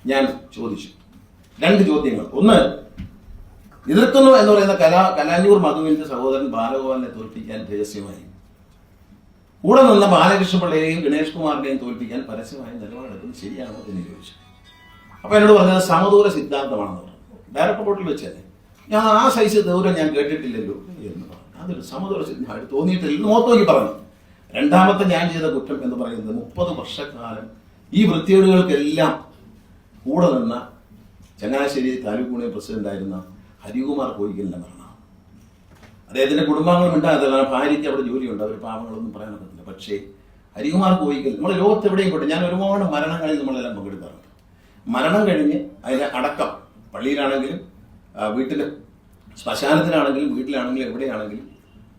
ഞാൻ ചോദിച്ചു, 2 ചോദ്യങ്ങൾ. ഒന്ന്, എതിർക്കുന്നു എന്ന് പറയുന്ന കലാഞ്ഞൂർ മധുവിന്റെ സഹോദരൻ ബാലഗോപാലിനെ തോൽപ്പിക്കാൻ രഹസ്യമായി, കൂടെ നിന്ന ബാലകൃഷ്ണപിള്ളയെയും ഗണേഷ് കുമാറിനെയും തോൽപ്പിക്കാൻ പരസ്യമായി നിലപാടെടുക്കുന്നത് ശരിയാണോ എന്ന് ചോദിച്ചു. അപ്പൊ എന്നോട് പറഞ്ഞത് സമദൂര സിദ്ധാന്തമാണെന്ന് പറഞ്ഞു. ഡയറക്ടർ ബോർഡിൽ വെച്ചല്ലേ. ഞാൻ ആ സൈസ് ദൂരം ഞാൻ കേട്ടിട്ടില്ലല്ലോ എന്ന് പറഞ്ഞു. അതൊരു സമദൂര സിദ്ധാന്തം തോന്നിയിട്ടില്ല. മുഖത്ത് നോക്കി പറഞ്ഞു. രണ്ടാമത്തെ ഞാൻ ചെയ്ത കുറ്റം എന്ന് പറയുന്നത് 30 വർഷക്കാലം ഈ വൃത്തികേടുകൾക്കെല്ലാം കൂടെ നിന്ന ചങ്ങനാശ്ശേരി താലൂക്ക് യൂണിയൻ പ്രസിഡന്റ് ആയിരുന്ന ഹരികുമാർ കോയിക്കലിന്റെ മരണം. അദ്ദേഹത്തിന്റെ കുടുംബാംഗങ്ങൾ ഉണ്ടാകത്തില്ല, ഭാര്യയ്ക്ക് അവിടെ ജോലിയുണ്ട്, അവർ പാവങ്ങളൊന്നും പറയാൻ പറ്റില്ല. പക്ഷേ ഹരികുമാർ കോയിക്കൽ നമ്മൾ ലോകത്ത് എവിടെയും പോട്ടെ, ഞാൻ ഒരുപാട് മരണങ്ങളിൽ നമ്മളെല്ലാം പങ്കെടുക്കാറുണ്ട്. മരണം കഴിഞ്ഞ് അതിന്റെ അടക്കം പള്ളിയിലാണെങ്കിലും വീട്ടിൽ ശ്മശാനത്തിലാണെങ്കിലും വീട്ടിലാണെങ്കിലും എവിടെയാണെങ്കിലും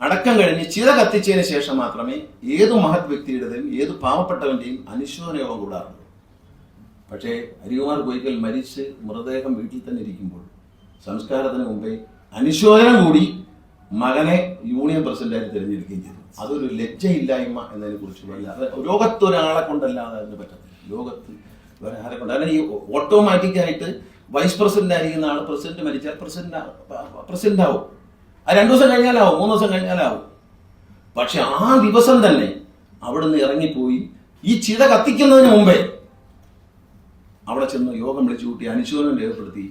അടക്കം കഴിഞ്ഞ് ചിത കത്തിച്ചതിന് ശേഷം മാത്രമേ ഏത് മഹത് വ്യക്തിയുടെയും ഏത് പാവപ്പെട്ടവന്റെയും അനുശോചന യോഗം കൂടാറുള്ളൂ. പക്ഷേ ഹരികുമാർ കോയിക്കൽ മരിച്ച് മൃതദേഹം വീട്ടിൽ തന്നെ ഇരിക്കുമ്പോൾ സംസ്കാരത്തിന് മുമ്പേ അനുശോചനം കൂടി മകനെ യൂണിയൻ പ്രസിഡന്റായിട്ട് തിരഞ്ഞെടുക്കുകയും ചെയ്തു. അതൊരു ലജ്ജയില്ലായ്മ എന്നതിനെ കുറിച്ച് ലോകത്ത് ഒരാളെ കൊണ്ടല്ലാതെ അതിന് പറ്റത്തില്ല. ലോകത്ത് ആരെ കൊണ്ട്, കാരണം ഈ ഓട്ടോമാറ്റിക്കായിട്ട് വൈസ് പ്രസിഡന്റ് ആയിരിക്കുന്ന ആൾ പ്രസിഡന്റ് മരിച്ചാൽ പ്രസിഡന്റ് ആവും. അത് 2 ദിവസം കഴിഞ്ഞാലാവും, 3 ദിവസം കഴിഞ്ഞാലാവും. പക്ഷെ ആ ദിവസം തന്നെ അവിടുന്ന് ഇറങ്ങിപ്പോയി ഈ ചിത കത്തിക്കുന്നതിന് മുമ്പേ അവിടെ ചെന്ന് യോഗം വിളിച്ചു കൂട്ടി അനുശോചനം രേഖപ്പെടുത്തി.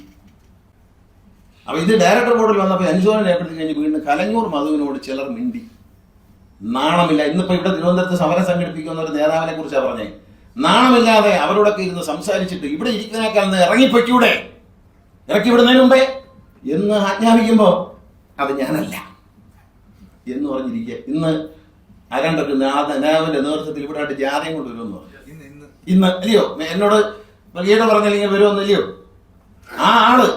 അപ്പൊ ഇത് ഡയറക്ടർ ബോർഡിൽ വന്നപ്പോൾ അനുശോചനം രേഖപ്പെടുത്തി കഴിഞ്ഞ് വീണ്ടും കലഞ്ഞൂർ മധുവിനോട് ചിലർ മിണ്ടി. നാണമില്ല. ഇന്നിപ്പോ ഇവിടെ തിരുവനന്തപുരത്ത് സമരം സംഘടിപ്പിക്കുന്ന ഒരു നേതാവിനെ കുറിച്ചാണ് പറഞ്ഞേ. നാണമില്ലാതെ അവരോടൊക്കെ ഇരുന്ന് സംസാരിച്ചിട്ട് ഇവിടെ ഇരിക്കുന്നതിനേക്കാൾ ഇറങ്ങിപ്പൊയ്ക്കൂടെ, ഇറക്കി വിടുന്നതിന് മുമ്പേ എന്ന് ആജ്ഞാപിക്കുമ്പോ അത് ഞാനല്ല എന്ന് പറഞ്ഞിരിക്കുക. ഇന്ന് ആരാണ്ടൊക്കെ നേതാവിന്റെ നേതൃത്വത്തിൽ ഇവിടെ ആയിട്ട് ജാഥയും കൊണ്ട് വരുമെന്ന് പറഞ്ഞു. ഇന്ന് അല്ലയോ എന്നോട് ഈയിടെ പറഞ്ഞില്ലെങ്കിൽ വരുമെന്നല്ലയോ. ആ ആള്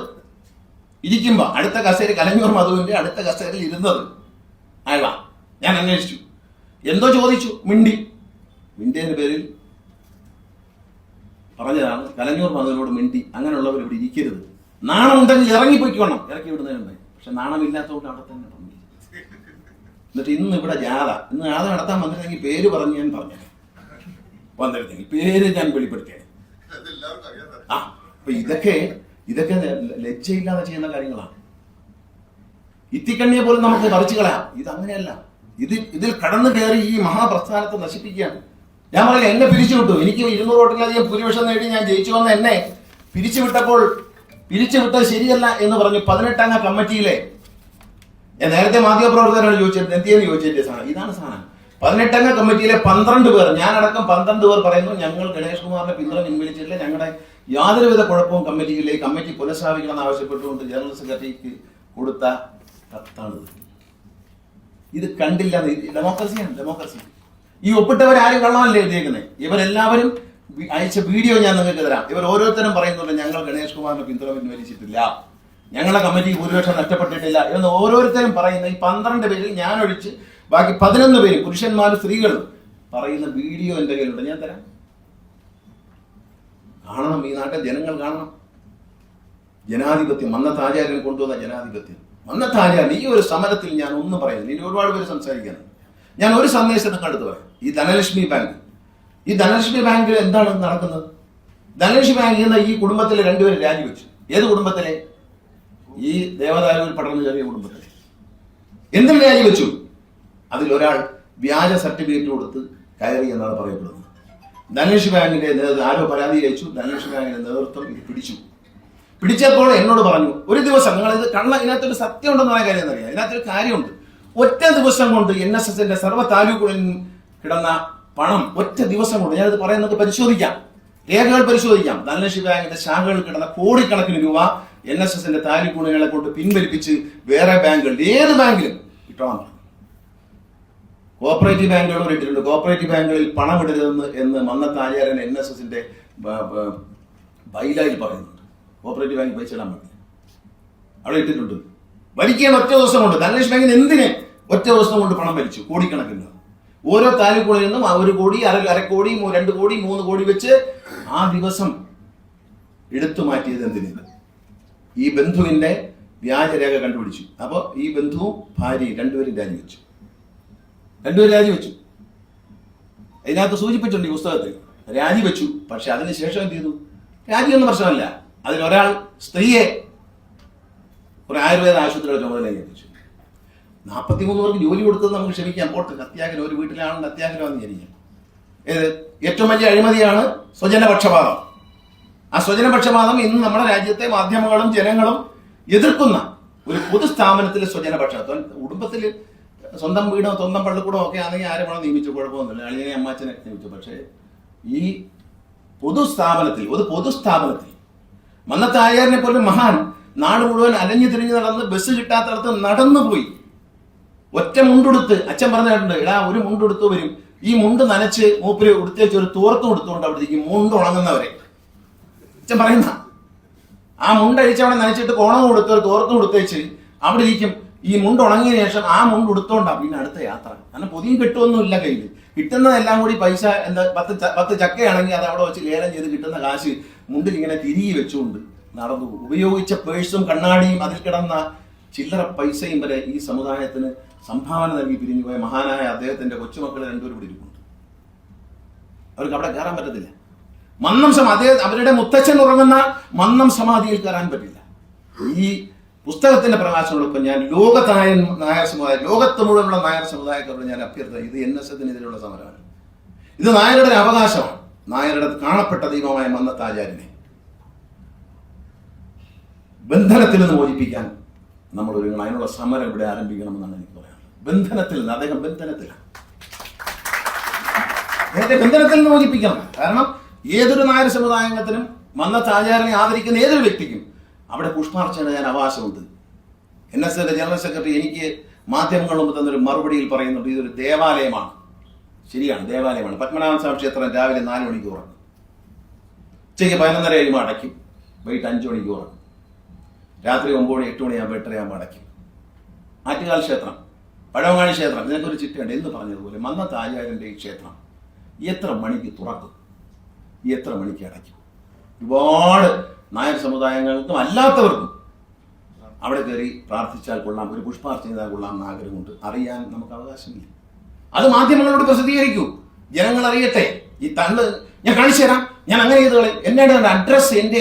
ഇരിക്കുമ്പോ അടുത്ത കസേര കലഞ്ഞൂർ മധുവിന്റെ അടുത്ത കസേരയിൽ ഇരുന്നത് അയാളാ. ഞാൻ അന്വേഷിച്ചു, എന്തോ ചോദിച്ചു, മിണ്ടിയതിന്റെ പേരിൽ പറഞ്ഞതാണ് കലഞ്ഞൂർ മധുവിനോട് മിണ്ടി. അങ്ങനെയുള്ളവർ ഇവിടെ ഇരിക്കരുത്, നാണമുണ്ടെങ്കിൽ ഇറങ്ങിപ്പോയിക്കോണം, ഇറക്കി വിടുന്നതിനുണ്ട്. പക്ഷെ നാണമില്ലാത്തതുകൊണ്ട് അവിടെ തന്നെ പറഞ്ഞു. എന്നിട്ട് ഇന്ന് ഇവിടെ ജാഥ നടത്താൻ വന്നിരുന്നെങ്കിൽ പേര് പറഞ്ഞ് ഞാൻ പറഞ്ഞു വന്നിരുന്നെങ്കിൽ പേര് ഞാൻ വെളിപ്പെടുത്തിയത്. ആ അപ്പൊ ഇതൊക്കെ ലജ്ജയില്ലാതെ ചെയ്യുന്ന കാര്യങ്ങളാണ്. ഇത്തിക്കണ്ണിയെ പോലും നമുക്ക് പറിച്ചു കളയാം. ഇതങ്ങനെയല്ല. ഇതിൽ കടന്നു കയറി ഈ മഹാപ്രസ്ഥാനത്തെ നശിപ്പിക്കുകയാണ്. ഞാൻ പറയാം, എന്നെ പിരിച്ചുവിട്ടു. എനിക്ക് 200 വോട്ടിലധികം ഭൂരിപക്ഷം നേടി ഞാൻ ജയിച്ചു വന്ന എന്നെ പിരിച്ചുവിട്ടത് ശരിയല്ല എന്ന് പറഞ്ഞു 18-അംഗ കമ്മിറ്റിയിലെ, ഞാൻ നേരത്തെ മാധ്യമപ്രവർത്തകരോട് ചോദിച്ചിട്ട് എന്തിയെന്ന് ചോദിച്ചിട്ട് സാധനം ഇതാണ് സാധനം. 18-അംഗ കമ്മിറ്റിയിലെ 12 പേർ, ഞാനടക്കം 12 പേർ പറയുന്നു ഞങ്ങൾ ഗണേഷ് കുമാറിന്റെ പിന്തുണ പിൻവലിച്ചിട്ടില്ല, ഞങ്ങളുടെ യാതൊരുവിധ കുഴപ്പവും കമ്മിറ്റിയിലെ കമ്മിറ്റി പുനഃസ്ഥാപിക്കണമെന്ന് ആവശ്യപ്പെട്ടുകൊണ്ട് ജനറൽ സെക്രട്ടറിക്ക് കൊടുത്ത കത്താണ്. ഇത് കണ്ടില്ല. ഡെമോക്രസിയാണ്, ഡെമോക്രസി. ഈ ഒപ്പിട്ടവരാരും കള്ളമല്ലേ എഴുതിയേക്കുന്നത്. ഇവരെല്ലാവരും അയച്ച വീഡിയോ ഞാൻ നിങ്ങൾക്ക് തരാം. ഇവർ ഓരോരുത്തരും പറയുന്നുണ്ട് ഞങ്ങൾ ഗണേഷ് കുമാറിന്റെ പിന്തുണ പിൻവലിച്ചിട്ടില്ല, ഞങ്ങളുടെ കമ്മിറ്റിക്ക് ഭൂരിപക്ഷം നഷ്ടപ്പെട്ടിട്ടില്ല എന്ന് ഓരോരുത്തരും പറയുന്ന ഈ 12 പേരിൽ ഞാൻ ഒഴിച്ച് ബാക്കി 11 പേര് പുരുഷന്മാരും സ്ത്രീകളും പറയുന്ന വീഡിയോ എന്റെ കയ്യിലുണ്ട്, ഞാൻ തരാം. കാണണം, ഈ നാട്ടിൽ ജനങ്ങൾ കാണണം. ജനാധിപത്യം, മന്നത്താചാര്യൻ കൊണ്ടുവന്ന ജനാധിപത്യം. മന്നത്താചാര്യൻ ഈ ഒരു സമരത്തിൽ ഞാൻ ഒന്നും പറയുന്നില്ല. ഇനി ഒരുപാട് പേര് സംസാരിക്കാനുണ്ട്. ഞാൻ ഒരു സന്ദേശം നിങ്ങളടുത്ത് പറയാം. ഈ ധനലക്ഷ്മി ബാങ്കിൽ എന്താണ് നടക്കുന്നത്? ധനലക്ഷ്മി ബാങ്കിൽ നിന്ന് ഈ കുടുംബത്തിലെ 2 പേര് രാജിവെച്ചു. ഏത് കുടുംബത്തിലെ? ഈ ദേവദാരുവിൽ പടർന്നു കയറിയ കുടുംബത്തിലെ. എന്തിനു രാജിവെച്ചു? അതിലൊരാൾ വ്യാജ സർട്ടിഫിക്കറ്റ് കൊടുത്ത് കയറി എന്നാണ് പറയപ്പെടുന്നത്. ധനലക്ഷ്മി ബാങ്കിന്റെ ആരോ പരാതി അയച്ചു. ധനലക്ഷ്മി ബാങ്കിന്റെ നേതൃത്വം ഇത് പിടിച്ചപ്പോൾ എന്നോട് പറഞ്ഞു, ഒരു ദിവസം നിങ്ങൾ ഇത് ഇതിനകത്തൊരു സത്യം ഉണ്ടെന്ന് പറയാൻ കാര്യം എന്നറിയാം. ഇതിനകത്തൊരു കാര്യമുണ്ട്. ഒറ്റ ദിവസം കൊണ്ട് NSSന്റെ സർവ്വ താലൂക്കുകളിൽ കിടന്ന പണം ഒറ്റ ദിവസം കൊണ്ട്, ഞാനിത് പറയുന്നത് പരിശോധിക്കാം, രേഖകൾ പരിശോധിക്കാം. ധനലക്ഷ്മി ബാങ്കിന്റെ ശാഖകളിൽ കിടന്ന കോടിക്കണക്കിന് രൂപ NSSന്റെ താലൂക്ക് യൂണിയനുകളെ കൊണ്ട് പിൻവലിപ്പിച്ച് വേറെ ബാങ്കുകളിൽ, ഏത് ബാങ്കിലും ഇട്ടോളാം. കോപ്പറേറ്റീവ് ബാങ്കുകളും ഇട്ടിട്ടുണ്ട്. കോപ്പറേറ്റീവ് ബാങ്കുകളിൽ പണം ഇടരുതെന്ന് എന്ന് മന്നത്താചാര്യൻ NSSന്റെ ബൈലായിൽ പറയുന്നുണ്ട്. കോപ്പറേറ്റീവ് ബാങ്കിൽ പൈസ ഇടാൻ പറ്റില്ല, അവിടെ ഇട്ടിട്ടുണ്ട്. വലിക്കാൻ ഒറ്റ ദിവസം കൊണ്ട് ധനലക്ഷ്മി ബാങ്കിന് എന്തിന് ഒറ്റ ദിവസം കൊണ്ട് പണം വലിച്ചു കോടിക്കണക്കിന്. ഓരോ താലൂക്കുകളിൽ നിന്നും 1 കോടി, അര കോടി, 2 കോടി, 3 കോടി വെച്ച് ആ ദിവസം എടുത്തു മാറ്റിയത് എന്തിനാണ്? ഈ ബന്ധുവിന്റെ വ്യാജരേഖ കണ്ടുപിടിച്ചു. അപ്പൊ ഈ ബന്ധുവും ഭാര്യയും 2 പേരും രാജിവെച്ചു. അതിനകത്ത് സൂചിപ്പിച്ചിട്ടുണ്ട് ഈ പുസ്തകത്തിൽ. രാജിവെച്ചു. പക്ഷെ അതിനുശേഷം എന്ത് ചെയ്തു? രാജിയൊന്നും പ്രശ്നമല്ല. അതിലൊരാൾ സ്ത്രീയെ ഒരു ആയുർവേദ ആശുപത്രിയുടെ ചുമതല ഏൽപ്പിച്ചു. 43 പേർക്ക് ജോലി കൊടുത്തത് നമുക്ക് ക്ഷമിക്കാം. പോട്ട് അത്യാഗ്രഹം, ഒരു വീട്ടിലാണെന്ന് അത്യാഗ്രഹം വിചാരിക്കാം. ഏറ്റവും വലിയ അഴിമതിയാണ് സ്വജനപക്ഷപാതം. ആ സ്വജനപക്ഷപാതം ഇന്ന് നമ്മുടെ രാജ്യത്തെ മാധ്യമങ്ങളും ജനങ്ങളും എതിർക്കുന്ന ഒരു പൊതുസ്ഥാപനത്തിലെ സ്വജനപക്ഷപാതം. കുടുംബത്തിൽ സ്വന്തം വീടോ സ്വന്തം പള്ളിക്കൂടോ ഒക്കെ ആണെങ്കിൽ ആരും വേണം നിയമിച്ചു, കുഴപ്പമൊന്നുമില്ല, അളിയനെ അമ്മാച്ചനെ നിയമിച്ചു. പക്ഷേ ഈ പൊതുസ്ഥാപനത്തിൽ മന്നത്ത് ആചാര്യനെ പോലെ മഹാൻ നാട് മുഴുവൻ അലഞ്ഞു തിരിഞ്ഞു നടന്ന് ബസ് കിട്ടാത്തടത്ത് നടന്നുപോയി. ഒറ്റ മുണ്ടെടുത്ത് അച്ഛൻ പറഞ്ഞിട്ടുണ്ട്, എടാ ഒരു മുണ്ടെടുത്തു വരും, ഈ മുണ്ട് നനച്ച് മൂപ്പര് ഉടുത്തേച്ച് ഒരു തോർത്ത് കൊടുത്തുകൊണ്ട് അവിടെ ഇരിക്കും, മുണ്ട് ഉണങ്ങുന്നവരെ. അച്ഛൻ പറയുന്ന ആ മുണ്ടഴിച്ച് അവിടെ നനച്ചിട്ട് കോണം കൊടുത്ത് ഒരു തോർത്ത് കൊടുത്തേച്ച് അവിടെ ഇരിക്കും. ഈ മുണ്ട് ഉണങ്ങിയ ശേഷം ആ മുണ്ട് ഉടുത്തോണ്ടാ പിന്നെ അടുത്ത യാത്ര. കാരണം പൊതിയും കിട്ടുമൊന്നുമില്ല കയ്യിൽ. കിട്ടുന്നതെല്ലാം കൂടി പൈസ എന്താ 10 ചക്കയാണെങ്കിൽ അത് അവിടെ വെച്ച് ലേലം ചെയ്ത് കിട്ടുന്ന കാശ് മുണ്ടിൽ ഇങ്ങനെ തിരികെ വെച്ചുകൊണ്ട് നടന്നു. ഉപയോഗിച്ച പേഴ്സും കണ്ണാടിയും അതിൽ കിടന്ന ചില്ലറ പൈസയും വരെ ഈ സമുദായത്തിന് സംഭാവന നൽകി പിരിഞ്ഞുപോയ മഹാനായ അദ്ദേഹത്തിന്റെ കൊച്ചുമക്കളെ 2 പേരും പിടിച്ചിട്ടുണ്ട്. അവർക്ക് അവിടെ കയറാൻ പറ്റത്തില്ല. അവരുടെ മുത്തച്ഛൻ ഉറങ്ങുന്ന മന്നം സമാധിയിൽ കയറാൻ പറ്റില്ല. ഈ പുസ്തകത്തിന്റെ പ്രകാശനോടൊപ്പം ഞാൻ നായർ സമുദായം, ലോകത്ത് മുഴുവനുള്ള നായർ സമുദായക്കാരോട് ഞാൻ അഭ്യർത്ഥന, ഇത് NSSനെതിരെയുള്ള സമരമാണ്. ഇത് നായരുടെ അവകാശമാണ്. നായരുടെ കാണപ്പെട്ട ദൈവമായ മന്നത്ത് ആചാര്യനെ ബന്ധനത്തിൽ നിന്ന് മോചിപ്പിക്കാൻ നമ്മൾ ഒരുങ്ങണം. അതിനുള്ള സമരം ഇവിടെ ആരംഭിക്കണമെന്നാണ് എനിക്ക് പറയാനുള്ളത്. ബന്ധനത്തിൽ നിന്ന്, അദ്ദേഹം ബന്ധനത്തിലാണ്. അദ്ദേഹത്തെ ബന്ധനത്തിൽ നിന്ന് മോചിപ്പിക്കണം. കാരണം ഏതൊരു നായർ സമുദായത്തിനും മന്നത്ത് ആചാര്യനെ ആദരിക്കുന്ന ഏതൊരു വ്യക്തിക്കും അവിടെ പുഷ്പാർച്ചന ചെയ്യാൻ അവകാശമുണ്ട്. NSSന്റെ ജനറൽ സെക്രട്ടറി എനിക്ക് മാധ്യമങ്ങൾ മുമ്പ് തന്നൊരു മറുപടിയിൽ പറയുന്നുണ്ട്, ഇതൊരു ദേവാലയമാണ്. ശരിയാണ്, ദേവാലയമാണ്. പത്മനാഭ സ്വാമി ക്ഷേത്രം രാവിലെ 4 മണിക്ക് തുറക്കും, ഉച്ചയ്ക്ക് 11:30 കഴിയുമ്പോൾ അടയ്ക്കും, വൈകിട്ട് 5 മണിക്ക് തുറക്കും, രാത്രി 9 മണി 8 മണിയാകുമ്പോൾ 8:30 അടയ്ക്കും. ആറ്റുകാൽ ക്ഷേത്രം, പഴവങ്ങാടി ക്ഷേത്രം, ഇതിനൊക്കെ ഒരു ചിട്ടയുണ്ട്. എന്ന് പറഞ്ഞതുപോലെ മന്നത്ത് ആചാര്യന്റെ ഈ ക്ഷേത്രം എത്ര മണിക്ക് തുറക്കും, എത്ര മണിക്ക് അടയ്ക്കും? ഒരുപാട് നായർ സമുദായങ്ങൾക്കും അല്ലാത്തവർക്കും അവിടെ കയറി പ്രാർത്ഥിച്ചാൽ കൊള്ളാം, ഒരു പുഷ്പാർച്ചന ചെയ്താൽ കൊള്ളാം എന്ന് ആഗ്രഹമുണ്ട്. അറിയാൻ നമുക്ക് അവകാശമില്ല. അത് മാധ്യമങ്ങളോട് പ്രസിദ്ധീകരിക്കൂ, ജനങ്ങൾ അറിയട്ടെ. ഈ തള്ള് ഞാൻ കാണിച്ചു തരാം, ഞാൻ അങ്ങനെ ചെയ്തോളെ. എന്നോട് അഡ്രസ്, എൻ്റെ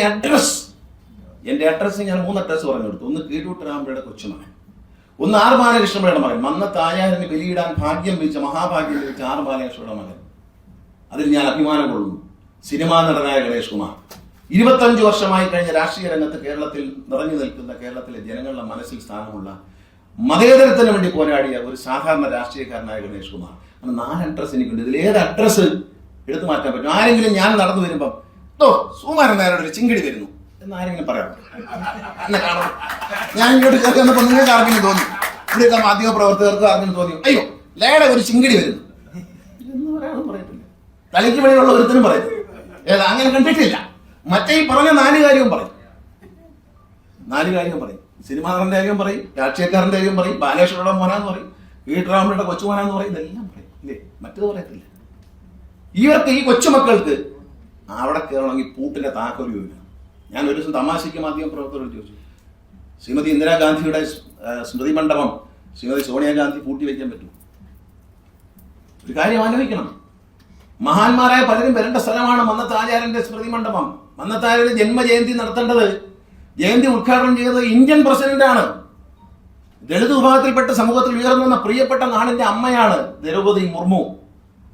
അഡ്രസ് ഞാൻ 3 അഡ്രസ് പറഞ്ഞു കൊടുത്തു. ഒന്ന് കീഴൂട്ടരാമയുടെ കൊച്ചുമകൻ, ഒന്ന് ആർ ബാലകൃഷ്ണയുടെ മകൻ, മന്നത്ത് ആചാര്യന് ബലിയിടാൻ മഹാഭാഗ്യം ലഭിച്ച ആർ ബാലകൃഷ്ണയുടെ മകൻ. അതിൽ ഞാൻ അഭിമാനം കൊള്ളുന്നു. സിനിമാ നടനായ ഗണേഷ് കുമാർ 25 വർഷമായി കഴിഞ്ഞ രാഷ്ട്രീയ രംഗത്ത് കേരളത്തിൽ നിറഞ്ഞു നിൽക്കുന്ന, കേരളത്തിലെ ജനങ്ങളുടെ മനസ്സിൽ സ്ഥാനമുള്ള, മതേതരത്തിന് വേണ്ടി പോരാടിയ ഒരു സാധാരണ രാഷ്ട്രീയക്കാരനായ ഗണേഷ് കുമാർ. 4 അഡ്രസ് എനിക്കുണ്ട്. ഇതിലേത് അഡ്രസ് എടുത്തു മാറ്റാൻ പറ്റും? ആരെങ്കിലും ഞാൻ നടന്നു വരുമ്പം സുകുമാരൻ നായരുടെ ഒരു ചിങ്കിടി വരുന്നു എന്ന് ആരെങ്കിലും പറയാം? ഞാൻ ഇങ്ങോട്ട് കയറി വന്നപ്പോൾ നിങ്ങൾക്ക് ആർക്കെങ്കിലും തോന്നി, ഇവിടെയൊക്കെ മാധ്യമ പ്രവർത്തകർക്ക് ആർക്കെങ്കിലും തോന്നി, അയ്യോ ലേടെ ഒരു ചിങ്കിടി വരുന്നു എന്ന് പറയാനും പറയത്തില്ല. തലയ്ക്ക് വഴിയുള്ള ഒരുത്തിനും പറയത്തില്ല. അങ്ങനെ കണ്ടിട്ടില്ല. മറ്റേ ഈ പറഞ്ഞ 4 കാര്യവും പറയും. 4 കാര്യം പറയും. സിനിമാ നടന്റെ കാര്യം പറയും, രാഷ്ട്രീയക്കാരന്റെ കാര്യം പറയും, ബാലേശ്വരയുടെ മോനാന്ന് പറയും, കീഴൂട്ടരാമയുടെ കൊച്ചുമോനാന്ന് പറയും, ഇതെല്ലാം പറയും. ഇല്ലേ? മറ്റത് പറയത്തില്ല. ഇവർക്ക്, ഈ കൊച്ചുമക്കൾക്ക് അവിടെ കയറണമെങ്കിൽ പൂട്ടിന്റെ താക്കോല് ചോദിക്കണം. ഞാൻ ഒരു ദിവസം തമാശയ്ക്ക് മാധ്യമ പ്രവർത്തകരോട് ചോദിച്ചു, ശ്രീമതി ഇന്ദിരാഗാന്ധിയുടെ സ്മൃതി മണ്ഡപം ശ്രീമതി സോണിയാഗാന്ധി പൂട്ടി വയ്ക്കാൻ പറ്റും? ഒരു കാര്യം ആലോചിക്കണം. മഹാന്മാരായ പലരും വരേണ്ട സ്ഥലമാണ് മന്നത്ത് ആചാര്യന്റെ സ്മൃതി മണ്ഡപം. മന്നത്ത് ആചാര്യന്റെ ജന്മജയന്തി നടത്തേണ്ടത്, ജയന്തി ഉദ്ഘാടനം ചെയ്തത് ഇന്ത്യൻ പ്രസിഡന്റാണ്. ദളിത് വിഭാഗത്തിൽപ്പെട്ട സമൂഹത്തിൽ ഉയർന്നു വന്ന പ്രിയപ്പെട്ട നാടിന്റെ അമ്മയാണ് ദ്രൗപദി മുർമു.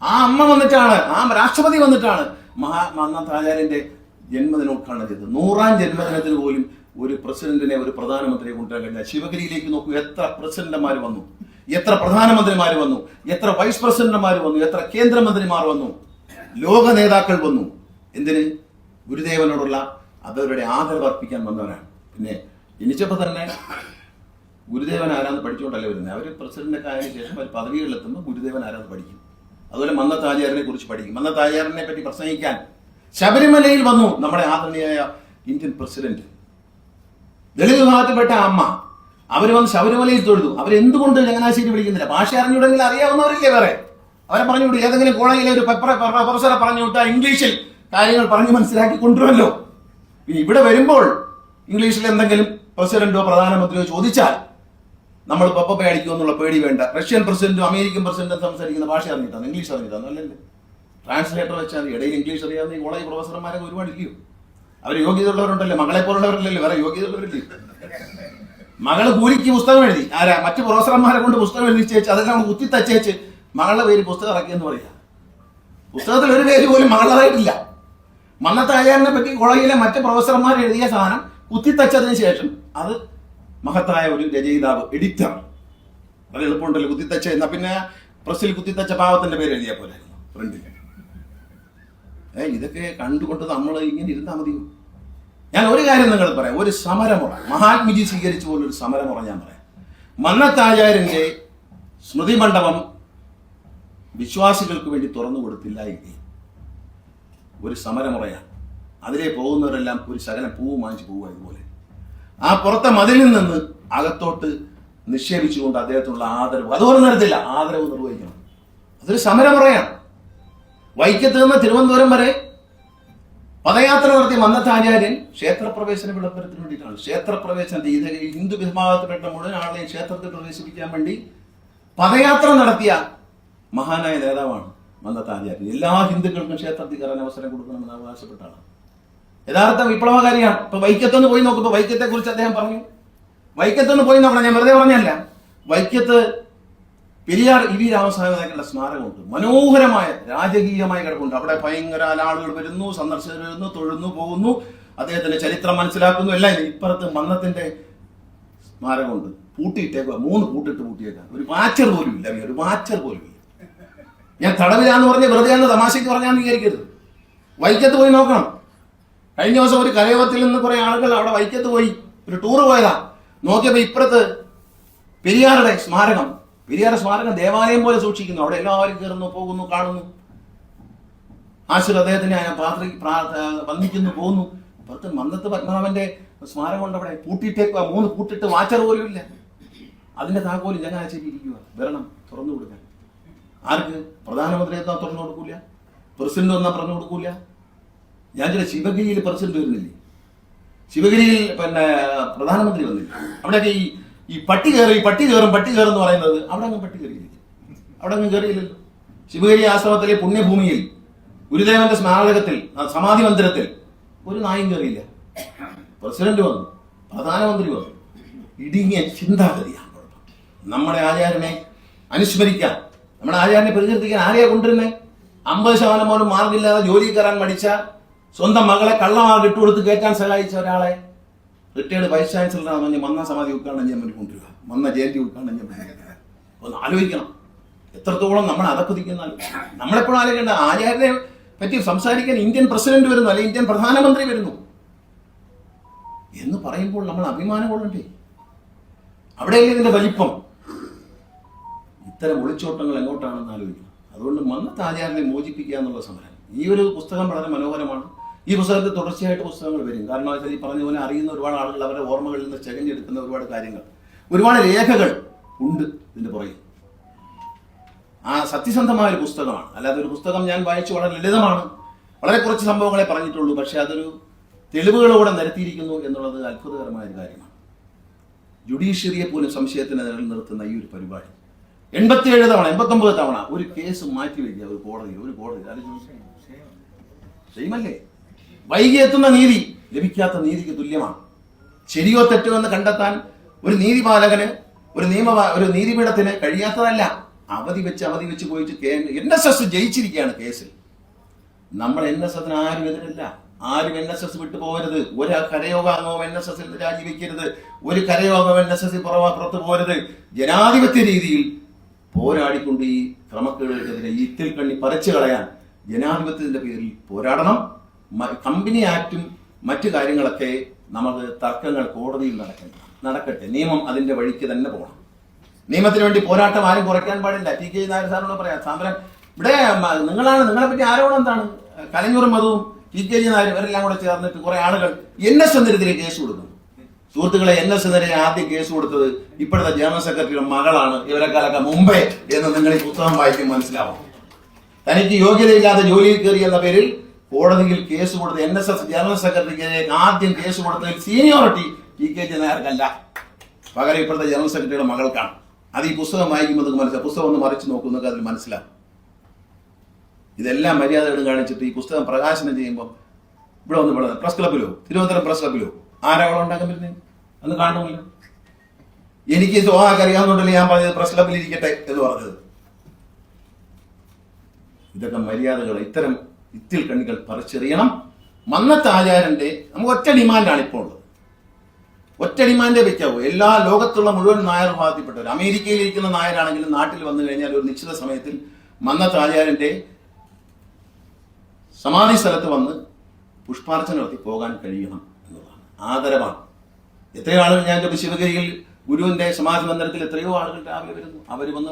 ആ അമ്മ വന്നിട്ടാണ്, ആ രാഷ്ട്രപതി വന്നിട്ടാണ് മന്നത്ത് ആചാര്യന്റെ ജന്മദിനം ഉദ്ഘാടനം ചെയ്തത്. 100ാം ജന്മദിനത്തിന് പോലും ഒരു പ്രസിഡന്റിനെ, ഒരു പ്രധാനമന്ത്രിയെ കൊണ്ടുവരാൻ കഴിഞ്ഞ. ശിവഗിരിയിലേക്ക് നോക്കൂ, എത്ര പ്രസിഡന്റുമാർ വന്നു, എത്ര പ്രധാനമന്ത്രിമാർ വന്നു, എത്ര വൈസ് പ്രസിഡന്റുമാർ വന്നു, എത്ര കേന്ദ്രമന്ത്രിമാർ വന്നു, ലോക നേതാക്കൾ വന്നു. എന്തിന്? ഗുരുദേവനോടുള്ള അവരുടെ ആദരവ് അർപ്പിക്കാൻ വന്നവരാണ്. പിന്നെ ജനിച്ചപ്പോൾ തന്നെ ഗുരുദേവൻ ആരാന്ന് പഠിച്ചുകൊണ്ടല്ലേ വരുന്നത്. അവർ പ്രസിഡന്റൊക്കെ ആയതിനു ശേഷം അവർ പദവികളിലെത്തുമ്പോൾ ഗുരുദേവൻ ആരാന്ന് പഠിക്കും. അതുപോലെ മന്നത്ത് ആചാര്യനെ കുറിച്ച് പഠിക്കും. മന്നത്ത് ആചാര്യനെ പറ്റി പ്രസംഗിക്കാൻ ശബരിമലയിൽ വന്നു നമ്മുടെ ആദരണീയായ ഇന്ത്യൻ പ്രസിഡന്റ്. ദളിത് വിഭാഗത്തിൽപ്പെട്ട അമ്മ, അവർ വന്ന് ശബരിമലയിൽ തൊഴുതു. അവരെന്തുകൊണ്ട് ചങ്ങനാശ്ശേരി വിളിക്കുന്നില്ല? ഭാഷ അറിഞ്ഞുവിടെങ്കിൽ അറിയാവുന്നവരില്ലേ വേറെ? അവരെ പറഞ്ഞുവിടും. ഏതെങ്കിലും കോളേജിലെ ഒരു പ്രൊഫസറെ പറഞ്ഞു വിട്ടാൽ ഇംഗ്ലീഷിൽ കാര്യങ്ങൾ പറഞ്ഞു മനസ്സിലാക്കി കൊണ്ടുവരുമല്ലോ. ഇവിടെ വരുമ്പോൾ ഇംഗ്ലീഷിൽ എന്തെങ്കിലും പ്രസിഡന്റോ പ്രധാനമന്ത്രിയോ ചോദിച്ചാൽ നമ്മൾ പപ്പ അടിക്കുമോ എന്നുള്ള പേടി വേണ്ട. റഷ്യൻ പ്രസിഡന്റും അമേരിക്കൻ പ്രസിഡന്റും സംസാരിക്കുന്ന ഭാഷ അറിഞ്ഞിട്ടാണ്, ഇംഗ്ലീഷ് അറിഞ്ഞിട്ടാണ്. അല്ലല്ലേ? ട്രാൻസ്ലേറ്റർ വെച്ചാൽ മതി. ഇടയിൽ ഇംഗ്ലീഷ് അറിയാവുന്ന ഈ കോളേജ് പ്രൊഫസർമാരൊക്കെ ഒരുപാട് ഇല്ലയോ? അവർ യോഗ്യതയുള്ളവരുണ്ടല്ലോ, മകളെ പോലുള്ളവരല്ലല്ലോ, വേറെ യോഗ്യതയുള്ളവരില്ലേ? മകള് കൂലിക്ക് പുസ്തകം എഴുതി. ആരാ? മറ്റു പ്രൊഫസർമാരെ കൊണ്ട് പുസ്തകം എഴുതിച്ചേച്ച് അതെല്ലാം കുത്തിത്തച്ചേച്ച് മകളുടെ പേര് പുസ്തകം ഇറക്കിയെന്ന് പറയാം. പുസ്തകത്തിൽ ഒരു പേര് പോലും മകളതായിട്ടില്ല. മന്നത്ത് ആചാര്യനെ പറ്റി കോളേജിലെ മറ്റ് പ്രൊഫസർമാർ എഴുതിയ സാധനം കുത്തിത്തച്ചതിന് ശേഷം അത് മഹത്തായ ഒരു രചയിതാവ്, എഡിറ്റർ, അത് എളുപ്പമുണ്ടല്ലോ കുത്തിത്തച്ച. എന്നാ പിന്നെ പ്രസ്സിൽ കുത്തിത്തച്ച പാവത്തിന്റെ പേര് എഴുതിയാൽ പോലായിരുന്നു ഫ്രണ്ടിൽ. ഇതൊക്കെ കണ്ടുകൊണ്ട് നമ്മൾ ഇങ്ങനെ ഇരുന്നാൽ മതിയോ? ഞാൻ ഒരു കാര്യം നിങ്ങൾ പറയാം. ഒരു സമരമുറ മഹാത്മജി സ്വീകരിച്ച പോലൊരു സമരമുറ ഞാൻ പറയാം. മന്നത്താചാര്യന്റെ സ്മൃതി മണ്ഡപം വിശ്വാസികൾക്ക് വേണ്ടി തുറന്നു കൊടുത്തില്ല എങ്കിൽ ഒരു സമരമുറയാണ്. അതിലെ പോകുന്നവരെല്ലാം ഒരു ശകലം പൂവ് വാങ്ങിച്ച് പോവുക. ഇതുപോലെ ആ പുറത്തെ മതിലിൽ നിന്ന് അകത്തോട്ട് നിക്ഷേപിച്ചുകൊണ്ട് അദ്ദേഹത്തിനുള്ള ആദരവ് അതുപോലെ നടത്തില്ല, ആദരവ് നിർവഹിക്കണം. അതൊരു സമരമുറയാണ്. വൈക്കത്ത് നിന്ന് തിരുവനന്തപുരം വരെ പദയാത്ര നടത്തിയ മന്നത്താചാര്യൻ ക്ഷേത്രപ്രവേശന വിളംബരത്തിന് വേണ്ടിയിട്ടാണ്. ക്ഷേത്രപ്രവേശനത്തെ ഇത് ഹിന്ദു വിഭാഗത്തിൽപ്പെട്ട മുഴുവൻ ആളെയും ക്ഷേത്രത്തിൽ പ്രവേശിപ്പിക്കാൻ വേണ്ടി പദയാത്ര നടത്തിയ മഹാനായ നേതാവാണ് മന്നത്താചാര്യൻ. എല്ലാ ഹിന്ദുക്കൾക്കും ക്ഷേത്രത്തിൽ കയറാൻ അവസരം കൊടുക്കണമെന്ന് അവകാശപ്പെട്ടാണ്. യഥാർത്ഥ വിപ്ലവകാരിയാണ്. ഇപ്പൊ വൈക്കത്തൊന്ന് പോയി നോക്കുമ്പോൾ വൈക്കത്തെ കുറിച്ച് അദ്ദേഹം പറഞ്ഞു. വൈക്കത്തൊന്ന് പോയി നോക്കണം, ഞാൻ വെറുതെ പറഞ്ഞല്ല. വൈക്കത്ത് പെരിയാർ ഇ വി രാമസ്വാമിയുടെ സ്മാരകമുണ്ട്. മനോഹരമായ രാജകീയമായ കിടപ്പുണ്ട്. അവിടെ ഭയങ്കര ആളുകൾ വരുന്നു, സന്ദർശകർ വരുന്നു, തൊഴുന്നു, പോകുന്നു, അദ്ദേഹത്തിന്റെ ചരിത്രം മനസ്സിലാക്കുന്നു. എല്ലാം ഇപ്പുറത്ത് മന്നത്തിന്റെ സ്മാരകമുണ്ട്. പൂട്ടിയിട്ടേക്കുക, 3 പൂട്ടിട്ട് പൂട്ടിയേക്കാം. ഒരു വാച്ചർ പോലും ഇല്ല, ഒരു വാച്ചർ പോലും ഇല്ല. ഞാൻ തടവിലാന്ന് പറഞ്ഞ് വെറുതെ ആണെന്ന് തമാശയ്ക്ക് പറഞ്ഞാന്ന് വിചാരിക്കരുത്. വൈക്കത്ത് പോയി നോക്കണം. കഴിഞ്ഞ ദിവസം ഒരു കലയോത്തിൽ നിന്ന് കുറെ ആളുകൾ അവിടെ വൈക്കത്ത് പോയി ഒരു ടൂർ പോയതാ. നോക്കിയപ്പോ ഇപ്പുറത്ത് പെരിയാറുടെ സ്മാരകം, പെരിയാറുടെ സ്മാരകം ദേവാലയം പോലെ സൂക്ഷിക്കുന്നു. അവിടെ എല്ലാവരും കയറുന്നു, പോകുന്നു, കാണുന്നു, ആശുർ അദ്ദേഹത്തിനെ വന്ദിക്കുന്നു, പോകുന്നു. ഇപ്പുറത്ത് മന്നത്ത് പത്മനാഭന്റെ സ്മാരകം കൊണ്ട് അവിടെ പൂട്ടിയിട്ടേക്കുക, 3 പൂട്ടിട്ട് വാച്ചർ പോലും ഇല്ല. അതിന്റെ താക്കോല് ചങ്ങനാശ്ശേരിയിരിക്കുക. വരണം, തുറന്നു കൊടുക്കാൻ. ആർക്ക്? പ്രധാനമന്ത്രി എന്നാ തുറന്നു കൊടുക്കൂല, പ്രസിഡന്റ് എന്നാ പറഞ്ഞു കൊടുക്കൂല. ഞാൻ ചില ശിവഗിരിയിൽ പ്രസിഡന്റ് വരുന്നില്ലേ, ശിവഗിരിയിൽ പിന്നെ പ്രധാനമന്ത്രി വന്നില്ല. അവിടെയൊക്കെ ഈ പട്ടി കയറും എന്ന് പറയുന്നത് അവിടെ അങ്ങ് പട്ടി കയറിയില്ല, അവിടെ അങ്ങ് കയറിയില്ലല്ലോ. ശിവഗിരി ആശ്രമത്തിലെ പുണ്യഭൂമിയിൽ ഗുരുദേവന്റെ സ്മാരകത്തിൽ സമാധി മന്ദിരത്തിൽ ഒരു നായും കയറിയില്ല. പ്രസിഡന്റ് വന്നു, പ്രധാനമന്ത്രി വന്നു. ഇടുങ്ങിയ ചിന്താഗതിയാണ്. നമ്മുടെ ആചാര്യനെ അനുസ്മരിക്കാൻ, നമ്മുടെ ആചാര്യനെ പ്രകീർത്തിക്കാൻ ആരെയാ കൊണ്ടുവരുന്നേ? 50% പോലും മാർഗില്ലാതെ ജോലി കയറാൻ മടിച്ച, സ്വന്തം മകളെ കള്ളമാർക്ക് ഇട്ടുകൊടുത്ത് കയറ്റാൻ സഹായിച്ച ഒരാളെ റിട്ടയർഡ് വൈസ് ചാൻസലറാണ് പറഞ്ഞ് മന്ന സമാധി ഉദ്ഘാടനം ചെയ്യാൻ വേണ്ടി കൊണ്ടുവരിക, മന്ന ജയന്തി ഉദ്ഘാടനം ചെയ്യാൻ വേണ്ടി. ഒന്ന് ആലോചിക്കണം എത്രത്തോളം നമ്മൾ അതപ്പതിക്കുന്ന. നമ്മളെപ്പോഴും ആലോചിക്കേണ്ട, ആചാര്യനെ പറ്റി സംസാരിക്കാൻ ഇന്ത്യൻ പ്രസിഡന്റ് വരുന്നു, അല്ലെങ്കിൽ ഇന്ത്യൻ പ്രധാനമന്ത്രി വരുന്നു എന്ന് പറയുമ്പോൾ നമ്മൾ അഭിമാനം കൊള്ളണ്ടേ? അവിടെയല്ലേ ഇതിന്റെ വലിപ്പം. ഇത്തരം ഒളിച്ചോട്ടങ്ങൾ എങ്ങോട്ടാണെന്ന് ആലോചിക്കണം. അതുകൊണ്ട് മന്നത്ത് ആചാര്യനെ മോചിപ്പിക്കുക എന്നുള്ള സമരം. ഈ ഒരു പുസ്തകം വളരെ മനോഹരമാണ്. ഈ പുസ്തകത്തിൽ തുടർച്ചയായിട്ട് പുസ്തകങ്ങൾ വരും. കാരണം വെച്ചാൽ ഈ പറഞ്ഞ പോലെ അറിയുന്ന ഒരുപാട് ആളുകൾ അവരുടെ ഓർമ്മകളിൽ നിന്ന് ചെകഞ്ഞെടുക്കുന്ന ഒരുപാട് കാര്യങ്ങൾ, ഒരുപാട് രേഖകൾ ഉണ്ട് ഇതിന്റെ പുറകിൽ. ആ സത്യസന്ധമായ ഒരു പുസ്തകമാണ്. അല്ലാതെ ഒരു പുസ്തകം ഞാൻ വായിച്ചു വളരെ ലളിതമാണ്, വളരെ കുറച്ച് സംഭവങ്ങളെ പറഞ്ഞിട്ടുള്ളൂ, പക്ഷെ അതൊരു തെളിവുകളോടെ നിരത്തിയിരിക്കുന്നു എന്നുള്ളത് അത്ഭുതകരമായ ഒരു കാര്യമാണ്. ജുഡീഷ്യറിയെ പോലും സംശയത്തിന് നിലനിർത്തുന്ന ഈ ഒരു പരിപാടി 87 തവണ 89 തവണ ഒരു കേസ് മാറ്റിവെക്കുക ഒരു കോടതി ചെയ്യുമല്ലേ? വൈകി എത്തുന്ന നീതി ലഭിക്കാത്ത നീതിക്ക് തുല്യമാണ്. ശരിയോ തെറ്റോ എന്ന് കണ്ടെത്താൻ ഒരു നീതിപാലകന്, ഒരു നീതിപീഠത്തിന് കഴിയാത്തതല്ല. അവധി വെച്ച് പോയിട്ട് NSS ജയിച്ചിരിക്കുകയാണ് കേസിൽ. നമ്മൾ NSS ആരും എതിരല്ല. ആരും NSS വിട്ടു പോകരുത്. ഒരു കരയോഗാംഗവും NSS രാജിവെക്കരുത്. ഒരു കരയോഗം NSS പുറത്തു പോകരുത്. ജനാധിപത്യ രീതിയിൽ പോരാടിക്കൊണ്ട് ഈ ക്രമക്കേടുകൾക്കെതിരെ ഈ ഇത്തിൽ കണ്ണി പറിച്ചു കളയാൻ ജനാധിപത്യത്തിന്റെ പേരിൽ പോരാടണം. കമ്പനി ആക്ടും മറ്റു കാര്യങ്ങളൊക്കെ നമുക്ക് തർക്കങ്ങൾ കോടതിയിൽ നടക്കട്ടെ. നിയമം അതിന്റെ വഴിക്ക് തന്നെ പോകണം. നിയമത്തിന് വേണ്ടി പോരാട്ടം ആരും കുറയ്ക്കാൻ പാടില്ല. TK നായർ സാറിനോട് പറയാം, സമരം ഇവിടെ നിങ്ങളെ പറ്റി ആരോടും എന്താണ്? കലഞ്ഞൂറും മധുവും TK നായരും ഇവരെല്ലാം കൂടെ ചേർന്നിട്ട് കുറെ ആളുകൾ NS എതിരെ കേസ് കൊടുക്കുന്നു. സുഹൃത്തുക്കളെ, NS എതിരെ ആദ്യം കേസ് കൊടുത്തത് ഇപ്പോഴത്തെ ജനറൽ സെക്രട്ടറിയുടെ മകളാണ്. ഇവരെക്കാളൊക്കെ മുമ്പേ എന്ന് നിങ്ങൾ ഈ പുസ്തകം വായിക്കും മനസ്സിലാവും. തനിക്ക് യോഗ്യതയില്ലാതെ ജോലിയിൽ കയറി എന്ന പേരിൽ കോടതിയിൽ കേസ് കൊടുത്ത NSS ജനറൽ സെക്രട്ടറിക്ക് ആദ്യം കേസ് കൊടുത്തതിൽ സീനിയോറിറ്റി TK നായർക്കല്ല, പകരം ഇപ്പോഴത്തെ ജനറൽ സെക്രട്ടറിയുടെ മകൾക്കാണ്. അത് ഈ പുസ്തകം വായിക്കുമ്പോൾ മനസ്സിലാവും. പുസ്തകം ഒന്ന് മറിച്ച് നോക്കുന്നൊക്കെ അതിൽ മനസ്സിലാവും. ഇതെല്ലാം മര്യാദകൾ കാണിച്ചിട്ട് ഈ പുസ്തകം പ്രകാശനം ചെയ്യുമ്പോൾ ഇവിടെ ഒന്ന് പ്രസ് ക്ലബിലോ തിരുവനന്തപുരം പ്രസ് ക്ലബിലോ ആരാവളം ഉണ്ടാക്കാൻ പറ്റുന്നത് അന്ന് കാണുമല്ലോ. എനിക്ക് സോഹാക്ക് അറിയാവുന്നുണ്ടല്ലോ ഞാൻ പറഞ്ഞത് പ്രസ് ക്ലബിൽ ഇരിക്കട്ടെ എന്ന് പറഞ്ഞത്. ഇതൊക്കെ മര്യാദകൾ. ഇത്തരം ഇത്തിൽ കണ്ണികൾ പറിച്ചെറിയണം. മന്നത്ത് ആചാരന്റെ നമുക്ക് ഒറ്റ ഡിമാൻഡാണ് ഇപ്പോൾ ഉള്ളത്. ഒറ്റ ഡിമാൻഡേ വെക്കാവൂ. എല്ലാ ലോകത്തുള്ള മുഴുവൻ നായർ വിഭാഗത്തിൽപ്പെട്ടവർ, അമേരിക്കയിൽ ഇരിക്കുന്ന നായരാണെങ്കിലും നാട്ടിൽ വന്നു കഴിഞ്ഞാൽ ഒരു നിശ്ചിത സമയത്തിൽ മന്നത്ത് ആചാരന്റെ സമാധി സ്ഥലത്ത് വന്ന് പുഷ്പാർച്ചന നടത്തി പോകാൻ കഴിയണം എന്നുള്ളതാണ്. ആദരവാണ്. എത്രയോ ആളുകൾ ഞാൻ ശിവഗിരിയിൽ ഗുരുവിന്റെ സമാധി മന്ദിരത്തിൽ എത്രയോ ആളുകൾ രാവിലെ വരുന്നു. അവർ വന്ന്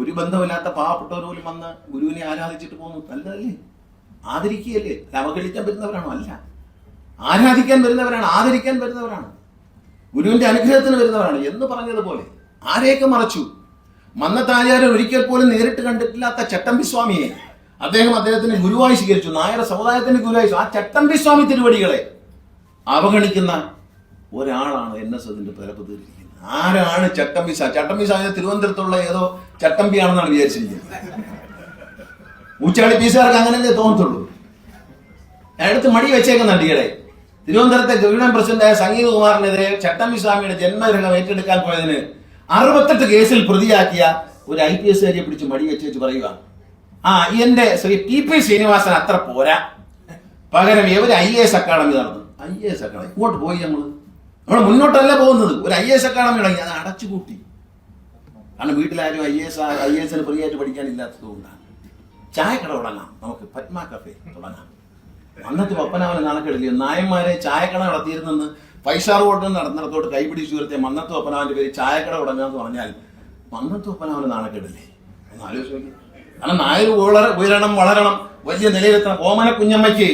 ഒരു ബന്ധമില്ലാത്ത പാവപ്പെട്ടവർ പോലും വന്ന് ഗുരുവിനെ ആരാധിച്ചിട്ട് പോകുന്നു. നല്ലതല്ലേ? ആദരിക്കുകയല്ലേ? അവഗണിക്കാൻ വരുന്നവരാണോ? അല്ല, ആരാധിക്കാൻ വരുന്നവരാണ്, ആദരിക്കാൻ വരുന്നവരാണ്, ഗുരുവിന്റെ അനുഗ്രഹത്തിന് വരുന്നവരാണ് എന്ന് പറഞ്ഞതുപോലെ ആരെയൊക്കെ മറച്ചു. മന്നത്താചാര്യൻ ഒരിക്കൽ പോലും നേരിട്ട് കണ്ടിട്ടില്ലാത്ത ചട്ടമ്പിസ്വാമിയെ അദ്ദേഹത്തിന് ഗുരുവായി സ്വീകരിച്ചു. നായർ സമുദായത്തിന്റെ ഗുരുവായി. ആ ചട്ടമ്പിസ്വാമി തിരുവടികളെ അവഗണിക്കുന്ന ഒരാളാണ് NS അതിന്റെ പിറപ്പ് തീർത്തിരിക്കുന്നത്. ആരാണ് ചട്ടമ്പിസ? ചട്ടമ്പിസ തിരുവനന്തപുരത്തുള്ള ഏതോ ചട്ടമ്പിയാണെന്നാണ് വിചാരിച്ചിരിക്കുന്നത്. ഊച്ചാളി പീസുകാർക്ക് അങ്ങനെയല്ലേ തോന്നത്തുള്ളൂ. അടുത്ത് മടി വെച്ചേക്കുന്ന നടികളെ തിരുവനന്തപുരത്തെ യൂണിയൻ പ്രസിഡന്റായ സംഗീതകുമാറിനെതിരെ ചട്ടമ്പി സ്വാമിയുടെ ജന്മഗ്രഹം ഏറ്റെടുക്കാൻ പോയതിന് 68 കേസിൽ പ്രതിയാക്കിയ ഒരു IPS കാരിയെ പിടിച്ച് മടി വെച്ച് പറയുക, എന്റെ ശ്രീ TP ശ്രീനിവാസൻ അത്ര പോരാ, പകരം ഒരു IAS അക്കാഡമി നടന്നു. IAS അക്കാഡമി ഇങ്ങോട്ട് പോയി നമ്മൾ മുന്നോട്ടല്ല പോകുന്നത്. ഒരു IAS അക്കാഡമി തുടങ്ങി, അത് അടച്ചുകൂട്ടി. കാരണം വീട്ടിലാരും IASന് ഫ്രീ ആയിട്ട് പഠിക്കാനില്ലാത്തത് കൊണ്ടാണ്. ചായക്കട തുടങ്ങാം, നമുക്ക് പത്മ കഫേ തുടങ്ങാം. അന്നത്തെ പപ്പനാവനെ നാണക്കെടില്ല. നായന്മാരെ ചായക്കട നടത്തിയിരുന്നെന്ന് 5 സ്റ്റാർ ഹോട്ടലിൽ നടന്നിടത്തോട്ട് കൈപിടിച്ച് ഉയർത്തിയ മന്നത്ത് പപ്പനാവന്റെ പേര് ചായക്കട തുടങ്ങാന്ന് പറഞ്ഞാൽ മന്നത്ത് പപ്പനാവന് നാണക്കെടില്ലേ? ഒന്ന് ആലോചിച്ച് നോക്കി. കാരണം നായർ ഉയരണം, വളരണം, വലിയ നിലയിലെത്തണം. ഓമന കുഞ്ഞമ്മയ്ക്ക്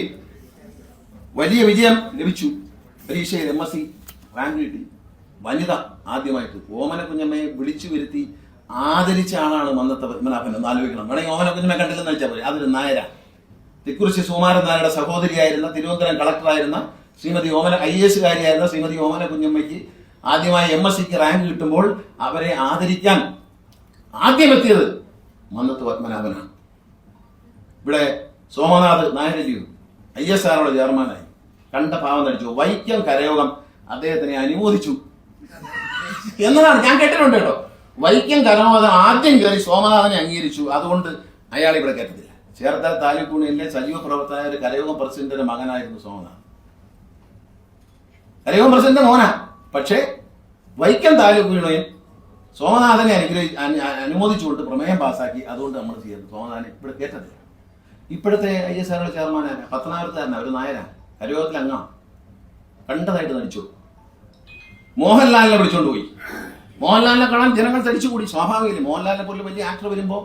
വലിയ വിജയം ലഭിച്ചു. പരീക്ഷയിൽ MSc റാങ്ക് കിട്ടി. വനിത ആദ്യമായിട്ട് ഓമന കുഞ്ഞമ്മയെ വിളിച്ചു വരുത്തി ആദരിച്ച ആളാണ് മന്നത്തെ പത്മനാഭൻ. ഒന്ന് ആലോചിക്കണം. വേണമെങ്കിൽ ഓമന കുഞ്ഞമ്മയെ കണ്ടില്ലെന്ന് വെച്ചാൽ പോലെ അതൊരു നായരാ. തിക്കുറിശി സുകുമാരൻ നായരുടെ സഹോദരിയായിരുന്ന തിരുവനന്തപുരം കളക്ടറായിരുന്ന ശ്രീമതി ഓമന IAS കാരിയായിരുന്ന ശ്രീമതി ഓമന കുഞ്ഞമ്മയ്ക്ക് ആദ്യമായി MScക്ക് റാങ്ക് കിട്ടുമ്പോൾ അവരെ ആദരിക്കാൻ ആദ്യമെത്തിയത് മന്നത്ത് പത്മനാഭനാണ്. ഇവിടെ സോമനാഥ് നായരലിയോ ISRO ചെയർമാനായി. കണ്ട പാവം നടിച്ചു. വൈക്കം കരയോഗം അദ്ദേഹത്തിനെ അനുമോദിച്ചു എന്നതാണ് ഞാൻ കേട്ടിട്ടുണ്ട് കേട്ടോ. വൈക്കം കരയോഗം ആദ്യം കയറി സോമനാഥനെ അംഗീകരിച്ചു. അതുകൊണ്ട് അയാൾ ഇവിടെ കയറ്റത്തില്ല. ചേർത്തല താലൂക്ക് യൂണിയനിലെ സജീവ പ്രവർത്തകനായ ഒരു കരയോഗം പ്രസിഡന്റിന്റെ മകനായിരുന്നു സോമനാഥ്. കരയോഗം പ്രസിഡന്റ് മോനാ. പക്ഷേ വൈക്കം താലൂക്ക് യൂണിയൻ സോമനാഥനെ അനുമോദിച്ചുകൊണ്ട് പ്രമേയം പാസാക്കി. അതുകൊണ്ട് നമ്മൾ ചെയ്യുന്നത് സോമനാഥനെ ഇവിടെ കയറ്റത്തില്ല. ഇപ്പോഴത്തെ ISRO ചെയർമാനായ പത്തനാപുരത്തുകാരനാണ്, ഒരു നായരാണ്, കരയോഗത്തിൽ അംഗം. കണ്ടതായിട്ട് നടിച്ചു. മോഹൻലാലിനെ വിളിച്ചോണ്ട് പോയി. മോഹൻലാലിനെ കാണാൻ ജനങ്ങൾ തടിച്ചുകൂടി. സ്വാഭാവികമല്ലേ? മോഹൻലാലിനെ പോലെ വലിയ ആക്ടർ വരുമ്പോൾ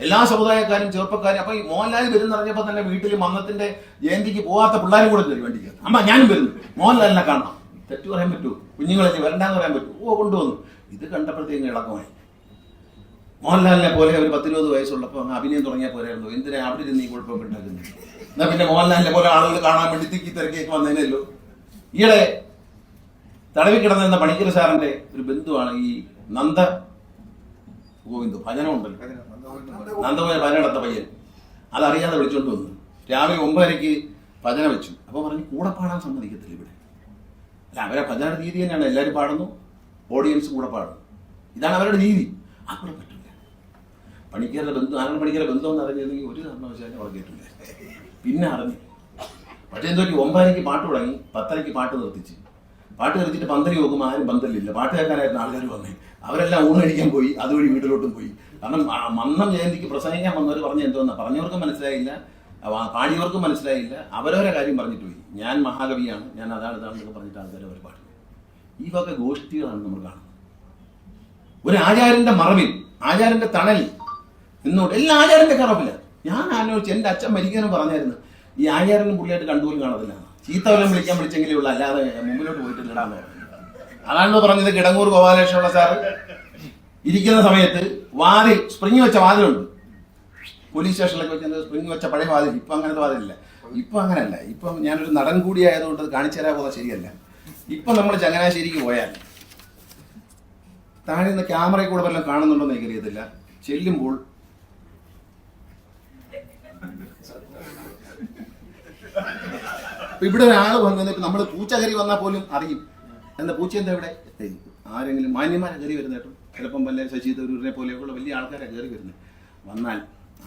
എല്ലാ സമുദായക്കാരും ചെറുപ്പക്കാരും. അപ്പൊ ഈ മോഹൻലാൽ വരുന്നറിഞ്ഞപ്പോ തന്നെ വീട്ടിൽ മന്നത്തിന്റെ ജയന്തിക്ക് പോകാത്ത പിള്ളേരും കൂടെ കയറി വണ്ടിക്ക്. ഞാനും വരുന്നു, മോഹൻലാലിനെ കാണാം. തെറ്റു പറയാൻ പറ്റുമോ? കുഞ്ഞുങ്ങളെ വരണ്ടാന്ന് പറയാൻ പറ്റുമോ? കൊണ്ടുവന്നു. ഇത് കണ്ടപ്പോഴത്തേക്ക് ഇളക്കമായി. മോഹൻലാലിനെ പോലെ ഒരു 10-20 വയസ്സുള്ളപ്പോൾ അഭിനയം തുടങ്ങിയാൽ പോരായിരുന്നു. എന്തിനാ അവിടെ ഇരുന്ന് ഈ കുഴപ്പമൊക്കെ ഉണ്ടാക്കുന്നത്? എന്നാ പിന്നെ മോഹൻലാലിനെ പോലെ ആളുകൾ കാണാൻ വേണ്ടി തിക്കി തിരക്കിയൊക്കെ വന്നതിനല്ലോ. ഈയിടെ തടവി കിടന്നിരുന്ന പണിക്കർ സാറിന്റെ ഒരു ബന്ധുവാണ് ഈ നന്ദ ഗോവിന്ദു. ഭജനം ഉണ്ടല്ലോ, നന്ദപോയ ഭജന നടത്ത പയ്യൻ. അതറിയാതെ വിളിച്ചോണ്ട് വന്നു. രാവിലെ 9:30 ഭജന വെച്ചു. അപ്പൊ പറഞ്ഞു കൂടെ പാടാൻ സമ്മതിക്കത്തില്ല ഇവിടെ. അല്ല, അവരെ ഭജന രീതി തന്നെയാണ്. എല്ലാവരും പാടുന്നു, ഓഡിയൻസ് കൂടെ പാടുന്നു. ഇതാണ് അവരുടെ രീതി. അവിടെ പറ്റില്ല. പണിക്കരുടെ ബന്ധു, ആനന്ദ പണിക്കരുടെ ബന്ധം എന്ന് അറിഞ്ഞിരുന്നെങ്കിൽ ഒരു കാരണവശാലും അവിടെ കേട്ടില്ല. പിന്നെ അറിഞ്ഞു. പക്ഷേ എന്തോ 9:30 പാട്ട് തുടങ്ങി, 10:30 പാട്ട് നിർത്തിച്ച്. പാട്ട് നിർത്തിയിട്ട് പന്തലി നോക്കുമ്പോൾ ആരും പന്തലില്ല. പാട്ട് കേൾക്കാനായിരുന്നു ആൾക്കാർ വന്നേ. അവരെല്ലാം ഊണടിക്കാൻ പോയി, അതുവഴി വീട്ടിലോട്ടും പോയി. കാരണം മന്നം ജയന്തിക്ക് പ്രസംഗിക്കാൻ വന്നവർ പറഞ്ഞ എന്തോന്നാ, പറഞ്ഞവർക്കും മനസ്സിലായില്ല, പാടിയവർക്കും മനസ്സിലായില്ല. അവരവരെ കാര്യം പറഞ്ഞിട്ട് പോയി. ഞാൻ മഹാകവിയാണ്, ഞാൻ അതാണെന്നൊക്കെ പറഞ്ഞിട്ട് ആൾക്കാർ അവർ പാടും. ഈ വക ഗോഷ്ഠികളാണ് നമ്മൾ കാണുന്നത്. ഒരു ആചാര്യന്റെ മറവിൽ, ആചാര്യന്റെ തണലിൽ നിന്നോട്ട് എല്ലാ ആചാര്യന്റെ കറപ്പില്ല. ഞാൻ ആലോചിച്ച് എന്റെ അച്ഛൻ മരിക്കാനും പറഞ്ഞായിരുന്നു, ഈ ആചാര്യനും പുള്ളിയായിട്ട് കണ്ടുപോലും കാണത്തില്ല. ചീത്തവല്ലം വിളിക്കാൻ വിളിച്ചെങ്കിലേ ഉള്ളൂ, അല്ലാതെ മുമ്പിലോട്ട് പോയിട്ടില്ലടാന്ന് പറഞ്ഞു. അതാണല്ലോ പറഞ്ഞത്. കിടങ്ങൂർ ഗോപാലകൃഷ്ണപിള്ള സാർ ഇരിക്കുന്ന സമയത്ത് വാതിൽ, സ്പ്രിങ് വെച്ച വാതിലുണ്ട് പോലീസ് സ്റ്റേഷനിലൊക്കെ വെച്ച സ്പ്രിങ് വെച്ച പഴയ വാതിൽ. ഇപ്പൊ അങ്ങനത്തെ വാതിലില്ല. ഇപ്പൊ അങ്ങനെയല്ല. ഇപ്പം ഞാനൊരു നടൻ കൂടി ആയതുകൊണ്ട് കാണിച്ചു തരാൻ പോകുന്നത് ശരിയല്ല. ഇപ്പൊ നമ്മൾ ചങ്ങനാശ്ശേരിക്ക് പോയാൽ താഴെ നിന്ന് ക്യാമറയിൽ കൂടെ വല്ലതും കാണുന്നുണ്ടോന്ന് എനിക്കറിയത്തില്ല. ചെല്ലുമ്പോൾ ഇവിടെ ഒരാൾ വന്നത്, നമ്മൾ പൂച്ചകരി വന്നാൽ പോലും അറിയും. എന്താ പൂച്ച എന്താ ഇവിടെ? ആരെങ്കിലും മാന്യന്മാരെ കയറി വരുന്ന കേട്ടോ, ചിലപ്പം വല്ല ശശി തരൂരിനെ പോലെയൊക്കെയുള്ള വലിയ ആൾക്കാരെ കയറി വരുന്നത്. വന്നാൽ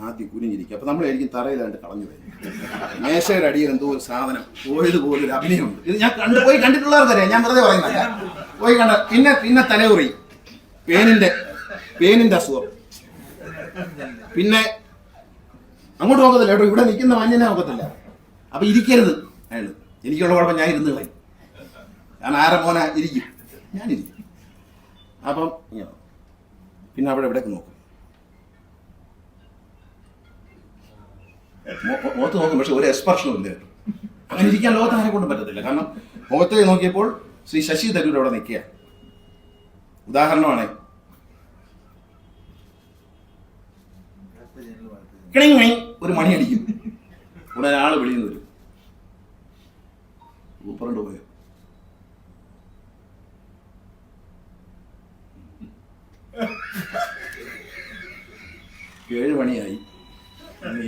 ആദ്യം കുനിഞ്ഞിരിക്കും. അപ്പം നമ്മളായിരിക്കും തറയിലാണ്ട് കളഞ്ഞു വരും. മേശയുടെ അടിയിൽ എന്തോ ഒരു സാധനം പോയതുപോലൊരു അഭിനയമുണ്ട്. ഇത് ഞാൻ പോയി കണ്ടിട്ടുള്ളവർക്കറിയാം, ഞാൻ വെറുതെ പറയുന്നില്ല. പോയി കണ്ട പിന്നെ തലകുറി, പേനിന്റെ അസുഖം, പിന്നെ അങ്ങോട്ട് നോക്കത്തില്ല കേട്ടോ, ഇവിടെ നിൽക്കുന്ന മാന്യനെ നോക്കത്തില്ല. അപ്പൊ ഇരിക്കരുത് അയാള്. എനിക്കുള്ള കുഴപ്പം ഞാൻ ഇരുന്ന് കളയും. ഞാൻ ആരെ മോനെ ഇരിക്കും, ഞാനിരിക്കും. അപ്പം പിന്നെ അവിടെ എവിടെയൊക്കെ നോക്കും, മുഖത്ത് നോക്കും, പക്ഷെ ഒരു എക്സ്പ്രഷനും ഇല്ല. അങ്ങനെ ഇരിക്കാൻ ലോകത്ത് ആരെ കൊണ്ടും പറ്റത്തില്ല. കാരണം മുഖത്തെ നോക്കിയപ്പോൾ ശ്രീ ശശി തരൂർ അവിടെ നിൽക്കുക. ഉദാഹരണമാണ്, ഒരു മണി അടിക്കും, ഉടനെ ആള് വെളിയിൽ നിന്ന് വരും, സൂപ്പറുണ്ട് പോയോ, 7 മണിയായി.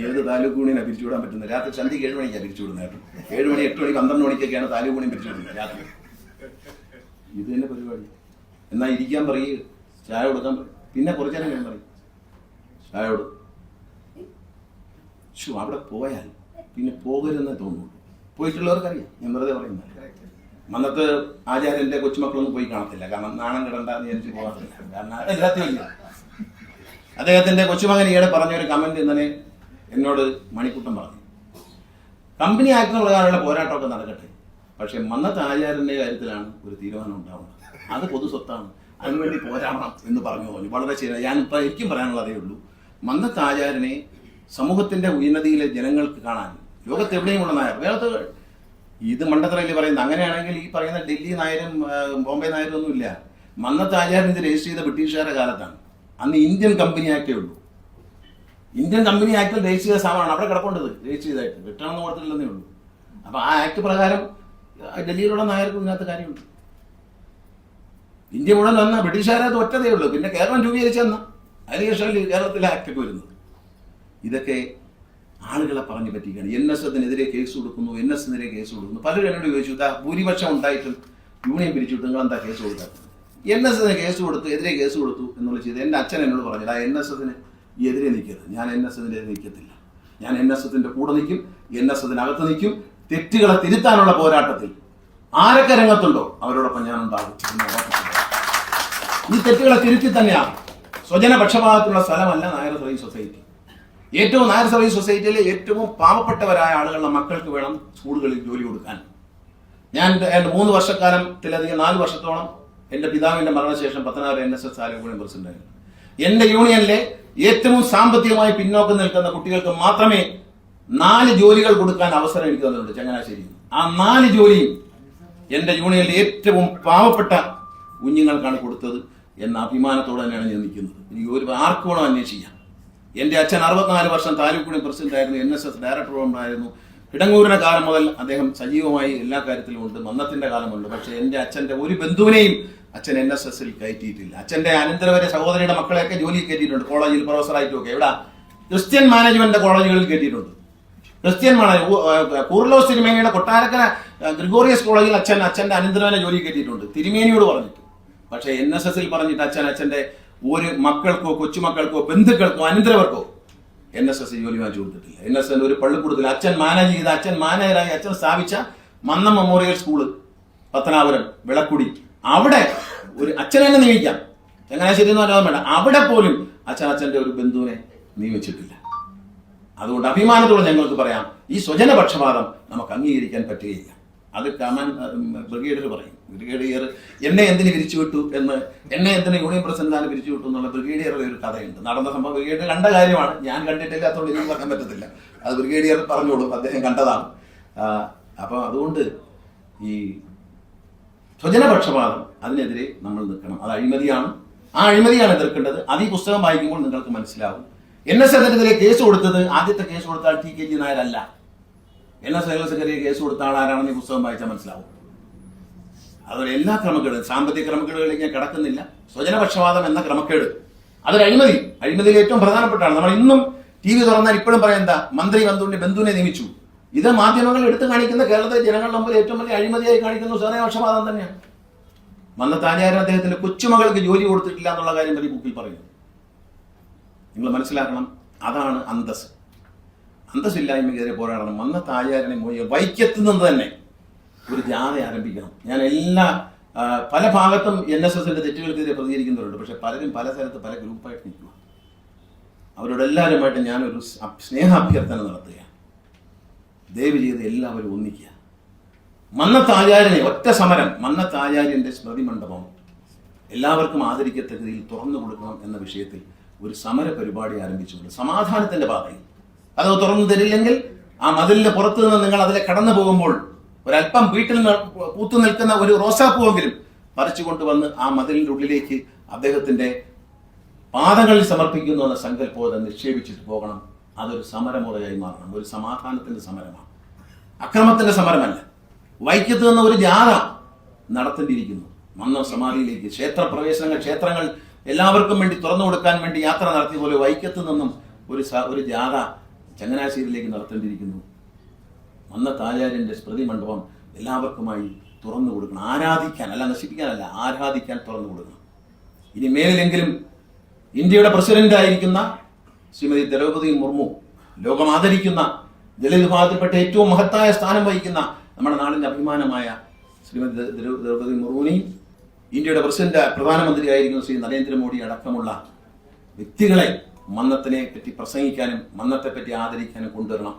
ഏത് താലൂക്ക് യൂണിയനാണ് പിരിച്ചുവിടാൻ പറ്റുന്നത്? രാത്രി സന്ധ്യക്ക് 7 മണിക്കാണ് പിരിച്ചുവിടുന്നത്. 7 മണി 8 മണി 12 മണിക്കൊക്കെയാണ് താലൂക്ക് യൂണിയൻ പിരിച്ചുവിടുന്നത് രാത്രി. ഇത് തന്നെ പരിപാടി. എന്നാ ഇരിക്കാൻ പറയുക, ചായ കൊടുക്കാൻ പറയും. പിന്നെ കുറച്ചേരം ഞാൻ പറയും ചായയോട്. അവിടെ പോയാൽ പിന്നെ പോകരുതെന്നേ തോന്നുള്ളൂ. പോയിട്ടുള്ളവർക്കറിയാം, ഞാൻ വെറുതെ പറയുന്നത്. മന്നത്ത് ആചാര്യന്റെ കൊച്ചുമക്കളൊന്നും പോയി കാണത്തില്ല, കാരണം നാണം കിടണ്ടെന്ന് വിചാരിച്ച് പോകാത്തില്ല. കാരണം എല്ലാത്തില്ല. അദ്ദേഹത്തിന്റെ കൊച്ചുമകൻ ഈയിടെ പറഞ്ഞൊരു കമന്റ് ഇന്നലെ എന്നോട് മണിക്കുട്ടൻ പറഞ്ഞു, കമ്പനി ആക്ടിന് പ്രകാരമുള്ള പോരാട്ടമൊക്കെ നടക്കട്ടെ, പക്ഷെ മന്നത്ത് ആചാര്യന്റെ കാര്യത്തിലാണ് ഒരു തീരുമാനം ഉണ്ടാവുന്നത്. അത് പൊതു സ്വത്താണ്, അതിനുവേണ്ടി പോരാടണം എന്ന് പറഞ്ഞു തോന്നി. വളരെ ശരിയാണ്. ഞാനിപ്പോൾ എനിക്കും പറയാനുള്ള അതേ ഉള്ളൂ. മന്നത്ത് ആചാര്യനെ സമൂഹത്തിന്റെ ഉന്നതിയിലെ ജനങ്ങൾക്ക് കാണാൻ ലോകത്ത് എവിടെയുമുള്ള നായർ, വേറെ ഇത് മണ്ടത്തറയിൽ പറയുന്നത്. അങ്ങനെയാണെങ്കിൽ ഈ പറയുന്ന ഡൽഹി നായരും ബോംബെ നായരും ഒന്നുമില്ല. മന്നത്ത് ആചാര്യൻ ഇത് രജിസ്റ്റർ ചെയ്ത ബ്രിട്ടീഷുകാരുടെ കാലത്താണ്. അന്ന് ഇന്ത്യൻ കമ്പനി ആക്ടേ ഉള്ളൂ. ഇന്ത്യൻ കമ്പനി ആക്ടിൽ രജിസ്റ്റർ ചെയ്ത സാധനമാണ് അവിടെ കിടപ്പുണ്ടത്, രജിസ്റ്റർ ചെയ്തായിട്ട് റിട്ടേണൊന്നും കൊടുത്തില്ലെന്നേ ഉള്ളൂ. അപ്പൊ ആ ആക്ട് പ്രകാരം ഡൽഹിയിലുള്ള നായർക്ക് ഇതിനകത്ത് കാര്യമുണ്ട്. ഇന്ത്യ മുഴുവൻ വന്ന ബ്രിട്ടീഷുകാരത് ഒറ്റതേ ഉള്ളൂ. പിന്നെ കേരളം രൂപീകരിച്ചെന്ന അതിനുശേഷം കേരളത്തിലെ ആക്ടൊക്കെ വരുന്നത്. ഇതൊക്കെ ആളുകളെ പറഞ്ഞു പറ്റിക്കുകയാണ്. NSSനെതിരെ കേസ് കൊടുക്കുന്നു, NSനെതിരെ കേസ് കൊടുക്കുന്നു. പലരും എന്നോട് ചോദിച്ചു, ഭൂരിപക്ഷം ഉണ്ടായിട്ടും യൂണിയൻ പിരിച്ചുവിട്ട് നിങ്ങൾ എന്താ കേസ് കൊടുക്കാത്തത്? NSന് കേസ് കൊടുത്തു, എതിരെ കേസ് കൊടുത്തു എന്നുള്ള ചെയ്ത് എൻ്റെ അച്ഛൻ എന്നോട് പറഞ്ഞില്ല, NSന് എതിരെ നിൽക്കരുത്. ഞാൻ NSനെതിരെ നിൽക്കത്തില്ല. ഞാൻ NSന്റെ കൂടെ നിൽക്കും, NSനകത്ത് നിൽക്കും. തെറ്റുകളെ തിരുത്താനുള്ള പോരാട്ടത്തിൽ ആരൊക്കെ രംഗത്തുണ്ടോ അവരോടൊപ്പം ഞാൻ ഉണ്ടാകും. ഈ തെറ്റുകളെ തിരുത്തി തന്നെയാണ്. സ്വജനപക്ഷപാതത്തിലുള്ള സ്ഥലമല്ല Nair service society. Nair service സൊസൈറ്റിയിലെ ഏറ്റവും പാവപ്പെട്ടവരായ ആളുകളുടെ മക്കൾക്ക് വേണം സ്കൂളുകളിൽ ജോലി കൊടുക്കാൻ. ഞാൻ 3 വർഷക്കാലത്തിലധികം 4 വർഷത്തോളം എൻ്റെ പിതാവിന്റെ മരണശേഷം പത്തനാപുരം NSS താലൂക്ക് യൂണിയൻ പ്രസിഡന്റായിരുന്നു. എൻ്റെ യൂണിയനിലെ ഏറ്റവും സാമ്പത്തികമായി പിന്നോക്കം നിൽക്കുന്ന കുട്ടികൾക്ക് മാത്രമേ 4 ജോലികൾ കൊടുക്കാൻ അവസരം എനിക്ക് തന്നിട്ടുണ്ട് ചങ്ങനാശ്ശേരി. ആ 4 ജോലിയും എൻ്റെ യൂണിയനിലെ ഏറ്റവും പാവപ്പെട്ട കുഞ്ഞുങ്ങൾക്കാണ് കൊടുത്തത് എന്ന അഭിമാനത്തോടെ തന്നെയാണ് ഞാൻ നിൽക്കുന്നത്. എനിക്ക് ആർക്ക് വേണം അന്വേഷിക്കാം. എൻ്റെ അച്ഛൻ 64 വർഷം താലൂക്ക് യൂണിയൻ പ്രസിഡന്റ് ആയിരുന്നു, NSS ഡയറക്ടർ ഉണ്ടായിരുന്നു. കിടങ്ങൂരിന്റെ കാലം മുതൽ അദ്ദേഹം സജീവമായി എല്ലാ കാര്യത്തിലും ഉണ്ട്. മന്നത്തിന്റെ കാലമുണ്ട്. പക്ഷെ എൻ്റെ അച്ഛന്റെ ഒരു ബന്ധുവിനെയും അച്ഛൻ NSSൽ കയറ്റിയിട്ടില്ല. അച്ഛന്റെ അനന്തരവരെ സഹോദരിയുടെ മക്കളെയൊക്കെ ജോലി കയറ്റിയിട്ടുണ്ട്, കോളേജിൽ പ്രൊഫസറായിട്ടും ഒക്കെ. ഇവിടെ ക്രിസ്ത്യൻ മാനേജ്മെന്റ് കോളേജുകളിൽ കയറ്റിയിട്ടുണ്ട്. ക്രിസ്ത്യൻ കൂർലോസ് തിരുമേനിയുടെ കൊട്ടാരക്കര ഗ്രിഗോറിയസ് കോളേജിൽ അച്ഛന്റെ അനന്തരവനെ ജോലി കയറ്റിയിട്ടുണ്ട്, തിരുമേനിയോട് പറഞ്ഞിട്ട്. പക്ഷെ NSSൽ പറഞ്ഞിട്ട് അച്ഛന്റെ ഒരു മക്കൾക്കോ കൊച്ചുമക്കൾക്കോ ബന്ധുക്കൾക്കോ അനന്തരവർക്കോ NSS ജോലി വാങ്ങിച്ചു കൊടുത്തിട്ടില്ല. NSS ഒരു പള്ളിക്കൂടത്തിൽ അച്ഛൻ മാനേജ് ചെയ്ത, അച്ഛൻ മാനേജറായി അച്ഛൻ സ്ഥാപിച്ച മന്നം മെമ്മോറിയൽ സ്കൂള് പത്തനാപുരം വിളക്കുടി, അവിടെ ഒരു അച്ഛനെ തന്നെ നിയമിക്കാം, ചങ്ങനാശ്ശേരി എന്ന് പറഞ്ഞാൽ വേണ്ട, അവിടെ പോലും അച്ഛന്റെ ഒരു ബന്ധുവിനെ നിയമിച്ചിട്ടില്ല. അതുകൊണ്ട് അഭിമാനത്തോടെ ഞങ്ങൾക്ക് പറയാം, ഈ സ്വജനപക്ഷപാതം നമുക്ക് അംഗീകരിക്കാൻ പറ്റുകയില്ല. അത് ബ്രിഗേഡിയർ പറയും. ബ്രിഗേഡിയർ എന്നെ എന്തിന് പിരിച്ചുവിട്ടു എന്ന്, എന്നെ എന്തിന് യൂണിയൻ പ്രസിഡന്റാണ് പിരിച്ചുവിട്ടു എന്നുള്ള ബ്രിഗേഡിയറുടെ ഒരു കഥയുണ്ട്. നടന്ന സംഭവം ബ്രിഗേഡിയർ കണ്ട കാര്യമാണ്, ഞാൻ കണ്ടിട്ടില്ല, അതുകൊണ്ട് എനിക്ക് പറയാൻ പറ്റത്തില്ല. അത് ബ്രിഗേഡിയർ പറഞ്ഞോളൂ, അദ്ദേഹം കണ്ടതാണ്. അപ്പൊ അതുകൊണ്ട് ഈ സ്വജനപക്ഷപാതം അതിനെതിരെ നമ്മൾ നിൽക്കണം. അത് അഴിമതിയാണ്. ആ അഴിമതിയാണ് എതിർക്കേണ്ടത്. അത് ഈ പുസ്തകം വായിക്കുമ്പോൾ നിങ്ങൾക്ക് മനസ്സിലാവും. NSSനെതിരെ കേസ് കൊടുത്തത്, ആദ്യത്തെ കേസ് കൊടുത്ത ആൾ TKG നായരല്ല. NS സെക്രട്ടറി കേസ് കൊടുത്ത ആളാരാണെന്ന് ഈ പുസ്തകം വായിച്ചാൽ മനസ്സിലാവും. അതുപോലെ എല്ലാ ക്രമക്കേടും, സാമ്പത്തിക ക്രമക്കേടുകളിലേക്ക് ഞാൻ കിടക്കുന്നില്ല. സ്വജനപക്ഷപാതം എന്ന ക്രമക്കേട് അതൊരു അഴിമതി, അഴിമതിയിൽ ഏറ്റവും പ്രധാനപ്പെട്ടാണ്. നമ്മൾ ഇന്നും TV തുറന്നാൽ ഇപ്പോഴും പറയാം, എന്താ മന്ത്രി ബന്ധുവിനെ നിയമിച്ചു. ഇത് മാധ്യമങ്ങൾ എടുത്തു കാണിക്കുന്ന കേരളത്തിലെ ജനങ്ങളുടെ മുമ്പിൽ ഏറ്റവും വലിയ അഴിമതിയായി കാണിക്കുന്ന സ്വജനപക്ഷപാതം തന്നെയാണ്. മന്നത്താചാര്യൻ അദ്ദേഹത്തിന്റെ കൊച്ചുമകൾക്ക് ജോലി കൊടുത്തിട്ടില്ല എന്നുള്ള കാര്യം വലിയ ബുക്കിൽ പറയുന്നു. നിങ്ങൾ മനസ്സിലാക്കണം, അതാണ് അന്തസ്. അന്തസ്സില്ലായ്മയ്ക്കെതിരെ പോരാടണം. മന്നത്താചാര്യനെ വൈക്കത്ത് നിന്ന് തന്നെ ഒരു ജാഥ ആരംഭിക്കണം. ഞാൻ പല ഭാഗത്തും NSSന്റെ തെറ്റുകൾക്കെതിരെ പ്രതികരിക്കുന്നവരുണ്ട്. പക്ഷെ പലരും പല സ്ഥലത്ത് പല ഗ്രൂപ്പായിട്ട് നിൽക്കുക. അവരോട് എല്ലാവരുമായിട്ട് ഞാനൊരു സ്നേഹാഭ്യർത്ഥന നടത്തുകയാണ്. ദയവ് ചെയ്ത് എല്ലാവരും ഒന്നിക്കുക. മന്നത്താചാര്യനെ ഒറ്റ സമരം, മന്നത്താചാര്യന്റെ സ്മൃതി മണ്ഡപം എല്ലാവർക്കും ആദരിക്കത്തക്ക രീതിയിൽ തുറന്നു കൊടുക്കണം എന്ന വിഷയത്തിൽ ഒരു സമര പരിപാടി ആരംഭിച്ചുകൊണ്ട് സമാധാനത്തിന്റെ പാതയിൽ അത് തുറന്നു തരില്ലെങ്കിൽ ആ മതിലിന്റെ പുറത്തു നിന്ന് നിങ്ങൾ അതിലെ കടന്നു പോകുമ്പോൾ ഒരല്പം വീട്ടിൽ പൂത്തു നിൽക്കുന്ന ഒരു റോസാപ്പൂവെങ്കിലും പറിച്ചു കൊണ്ടുവന്ന് ആ മതിലിന്റെ ഉള്ളിലേക്ക് അദ്ദേഹത്തിന്റെ പാദങ്ങളിൽ സമർപ്പിക്കുന്നു എന്ന സങ്കല്പം നിക്ഷേപിച്ചിട്ട് പോകണം. അതൊരു സമരമുറയായി മാറണം. ഒരു സമാധാനത്തിന്റെ സമരമാണ്, അക്രമത്തിന്റെ സമരമല്ല. വൈക്കത്ത് നിന്ന് ഒരു ജാഥ നടത്തേണ്ടിയിരിക്കുന്നു. മന്നം സമാധിയിലേക്ക് ക്ഷേത്രങ്ങൾ എല്ലാവർക്കും വേണ്ടി തുറന്നു കൊടുക്കാൻ വേണ്ടി യാത്ര നടത്തിയ പോലെ വൈക്കത്ത് നിന്നും ഒരു ജാഥ ചങ്ങനാശ്ശേരിയിലേക്ക് നടത്തേണ്ടിയിരിക്കുന്നു. മന്നത്താചാര്യന്റെ സ്മൃതി മണ്ഡപം എല്ലാവർക്കുമായി തുറന്നു കൊടുക്കണം. ആരാധിക്കാൻ, അല്ല നശിപ്പിക്കാനല്ല, ആരാധിക്കാൻ തുറന്നു കൊടുക്കണം. ഇനി മേലിലെങ്കിലും ഇന്ത്യയുടെ പ്രസിഡന്റായിരിക്കുന്ന ശ്രീമതി ദ്രൗപദി മുർമു, ലോകം ആദരിക്കുന്ന ദളിത് വിഭാഗത്തിൽപ്പെട്ട ഏറ്റവും മഹത്തായ സ്ഥാനം വഹിക്കുന്ന നമ്മുടെ നാടിന്റെ അഭിമാനമായ ശ്രീമതി ദ്രൗപദി മുർമുവിനെയും ഇന്ത്യയുടെ പ്രധാനമന്ത്രിയായിരിക്കുന്ന ശ്രീ നരേന്ദ്രമോദി അടക്കമുള്ള വ്യക്തികളെ മന്നത്തിനെ പറ്റി പ്രസംഗിക്കാനും മന്നത്തെ പറ്റി ആദരിക്കാനും കൊണ്ടുവരണം.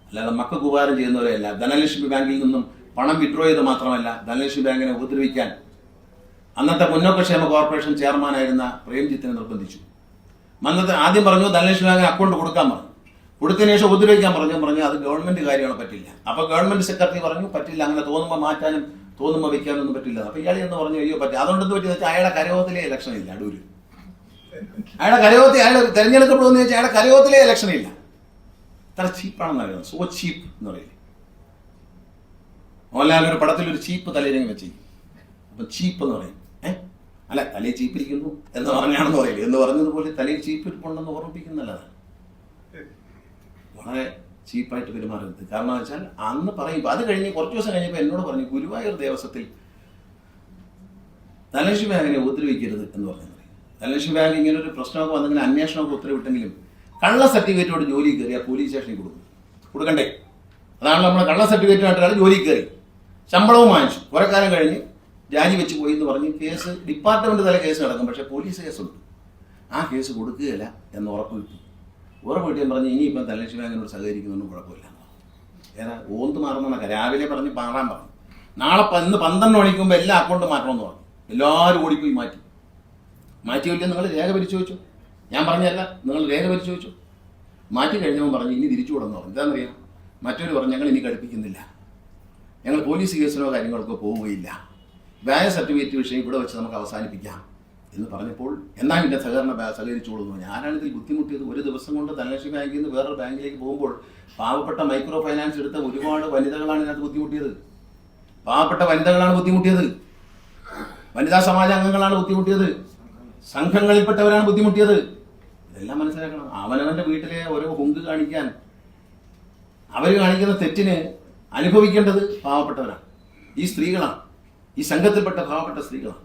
അല്ലാതെ മക്കൾക്ക് ഉപകാരം ചെയ്യുന്നവരെയല്ല. ധനലക്ഷ്മി ബാങ്കിൽ നിന്നും പണം വിഡ്രോ ചെയ്ത് മാത്രമല്ല, ധനലക്ഷ്മി ബാങ്കിനെ ഉപദ്രവിക്കാൻ അന്നത്തെ മുന്നോക്കക്ഷേമ കോർപ്പറേഷൻ ചെയർമാനായിരുന്ന പ്രേംജിത്തിനെ നിർബന്ധിച്ചു. മന്നത്തെ ആദ്യം പറഞ്ഞു ധനലക്ഷ്മി ബാങ്കിന് അക്കൗണ്ട് കൊടുക്കാൻ പറഞ്ഞു. കൊടുത്തതിന് ശേഷം ഉപദ്രവിക്കാൻ പറഞ്ഞു അത് ഗവൺമെന്റ് കാര്യമാണ്, പറ്റില്ല. അപ്പൊ ഗവൺമെന്റ് സെക്രട്ടറി പറഞ്ഞു പറ്റില്ല, അങ്ങനെ തോന്നുമ്പോൾ മാറ്റാനും തോന്നുമ്പോൾ വെക്കാനൊന്നും പറ്റില്ല. അപ്പൊ ഇയാളെ എന്ന് പറഞ്ഞു അയ്യോ പറ്റും. അതുകൊണ്ടെന്ന് പറ്റിയെന്ന് വെച്ചാൽ അയാളുടെ കരയോഗത്തിലെ ഇലക്ഷൻ ഇല്ല. അടൂര് അയാളുടെ കരയോഗത്തിൽ അയാൾ തെരഞ്ഞെടുക്കപ്പെടുമെന്ന് വെച്ചാൽ അയാളുടെ കരയോഗത്തിലെ ഇലക്ഷൻ ഇല്ല. അത്ര ചീപ്പാണെന്ന് അറിയുന്നത്. സോ ചീപ്പ് എന്ന് പറയില്ലേ. മോഹൻലാൽ ഒരു പടത്തിൽ ഒരു ചീപ്പ് തലയിലേക്ക് വെച്ച്, അപ്പൊ ചീപ്പ് എന്ന് പറയും. അല്ല, തലയിൽ ചീപ്പിരിക്കുന്നു എന്ന് പറഞ്ഞാണെന്ന് പറയില്ലേ. എന്ന് പറഞ്ഞതുപോലെ തലയിൽ ചീപ്പ് ഇരിപ്പുണ്ടെന്ന് ഓർമ്മിപ്പിക്കുന്നല്ലതാണ്. വളരെ ചീപ്പായിട്ട് പെരുമാറരുത്. കാരണം വെച്ചാൽ അന്ന് പറയുമ്പോൾ അത് കഴിഞ്ഞ് കുറച്ച് ദിവസം കഴിഞ്ഞപ്പോൾ എന്നോട് പറഞ്ഞു ഗുരുവായൂർ ദേവസ്വത്തിൽ ധനലക്ഷ്മി ബാങ്കിനെ ഉപദ്രവിക്കരുത് എന്ന് പറഞ്ഞു. ധനലക്ഷ്മി ബാങ്ക് ഇങ്ങനെ ഒരു പ്രശ്നമൊക്കെ വന്നിങ്ങനെ അന്വേഷണമൊക്കെ ഉത്തരവിട്ടെങ്കിലും കള്ള സർട്ടിഫിക്കറ്റോട് ജോലി കയറിയാൽ പോലീസ് സ്റ്റേഷനിൽ കൊടുക്കണ്ടേ? അതാണല്ലോ നമ്മൾ കള്ള സർട്ടിഫിക്കറ്റുമായിട്ടാണ് ജോലി കയറി, ശമ്പളവും വാങ്ങിച്ചു. കുറെ കാലം കഴിഞ്ഞ് രാജിവെച്ച് പോയി എന്ന് പറഞ്ഞ് കേസ് ഡിപ്പാർട്ട്മെന്റ് തല കേസ് നടക്കും. പക്ഷേ പോലീസ് കേസുണ്ട്. ആ കേസ് കൊടുക്കുകയില്ല എന്ന് ഉറപ്പ് കിട്ടി. ഉറപ്പ് കിട്ടിയാൽ പറഞ്ഞ് ഇനിയിപ്പം ധനലക്ഷ്മി ബാങ്കിനോട് സഹകരിക്കുന്നൊന്നും കുഴപ്പമില്ല. ഓന്ത് മാറുന്നതൊക്കെ രാവിലെ പറഞ്ഞ് മാറാൻ പറഞ്ഞു. ഇന്ന് 12 മണിക്കുമ്പോൾ എല്ലാ അക്കൗണ്ടും മാറ്റണമെന്ന് പറഞ്ഞു. എല്ലാവരും ഓടിപ്പോയി മാറ്റിയില്ല. നിങ്ങൾ രേഖ പരിശോധിച്ചു. ഞാൻ പറഞ്ഞല്ല, നിങ്ങൾ രേഖ പരിശോധിച്ചു. മാറ്റി കഴിഞ്ഞവൻ പറഞ്ഞു ഇനി തിരിച്ചു വിടുന്നു പറഞ്ഞു. എന്താണെന്നറിയാം, മറ്റൊരു പറഞ്ഞു ഞങ്ങൾ ഇനി ഘടിപ്പിക്കുന്നില്ല, ഞങ്ങൾ പോലീസ് കേസിനോ കാര്യങ്ങൾക്കോ പോവുകയില്ല, വ്യാജ സർട്ടിഫിക്കറ്റ് വിഷയം ഇവിടെ വെച്ച് നമുക്ക് അവസാനിപ്പിക്കാം എന്ന് പറഞ്ഞപ്പോൾ എന്നാൽ പിന്നെ സഹകരിച്ചോളൂ. ആരാണ് ഇതിൽ ബുദ്ധിമുട്ടിയത്? ഒരു ദിവസം കൊണ്ട് ധനലക്ഷ്മി ബാങ്കിൽ നിന്ന് വേറൊരു ബാങ്കിലേക്ക് പോകുമ്പോൾ പാവപ്പെട്ട മൈക്രോ ഫൈനാൻസ് എടുത്ത ഒരുപാട് വനിതകളാണ് ഇതിനകത്ത് ബുദ്ധിമുട്ടിയത്. പാവപ്പെട്ട വനിതകളാണ് ബുദ്ധിമുട്ടിയത്, വനിതാ സമാജ അംഗങ്ങളാണ് ബുദ്ധിമുട്ടിയത്, സംഘങ്ങളിൽപ്പെട്ടവരാണ് ബുദ്ധിമുട്ടിയത്. ഇതെല്ലാം മനസ്സിലാക്കണം. അവനവന്റെ വീട്ടിലെ ഓരോ ഹുങ്ക് കാണിക്കാൻ അവർ കാണിക്കുന്ന തെറ്റിന് അനുഭവിക്കേണ്ടത് പാവപ്പെട്ടവരാണ്, ഈ സ്ത്രീകളാണ്, ഈ സംഘത്തിൽപ്പെട്ട പാവപ്പെട്ട സ്ത്രീകളാണ്.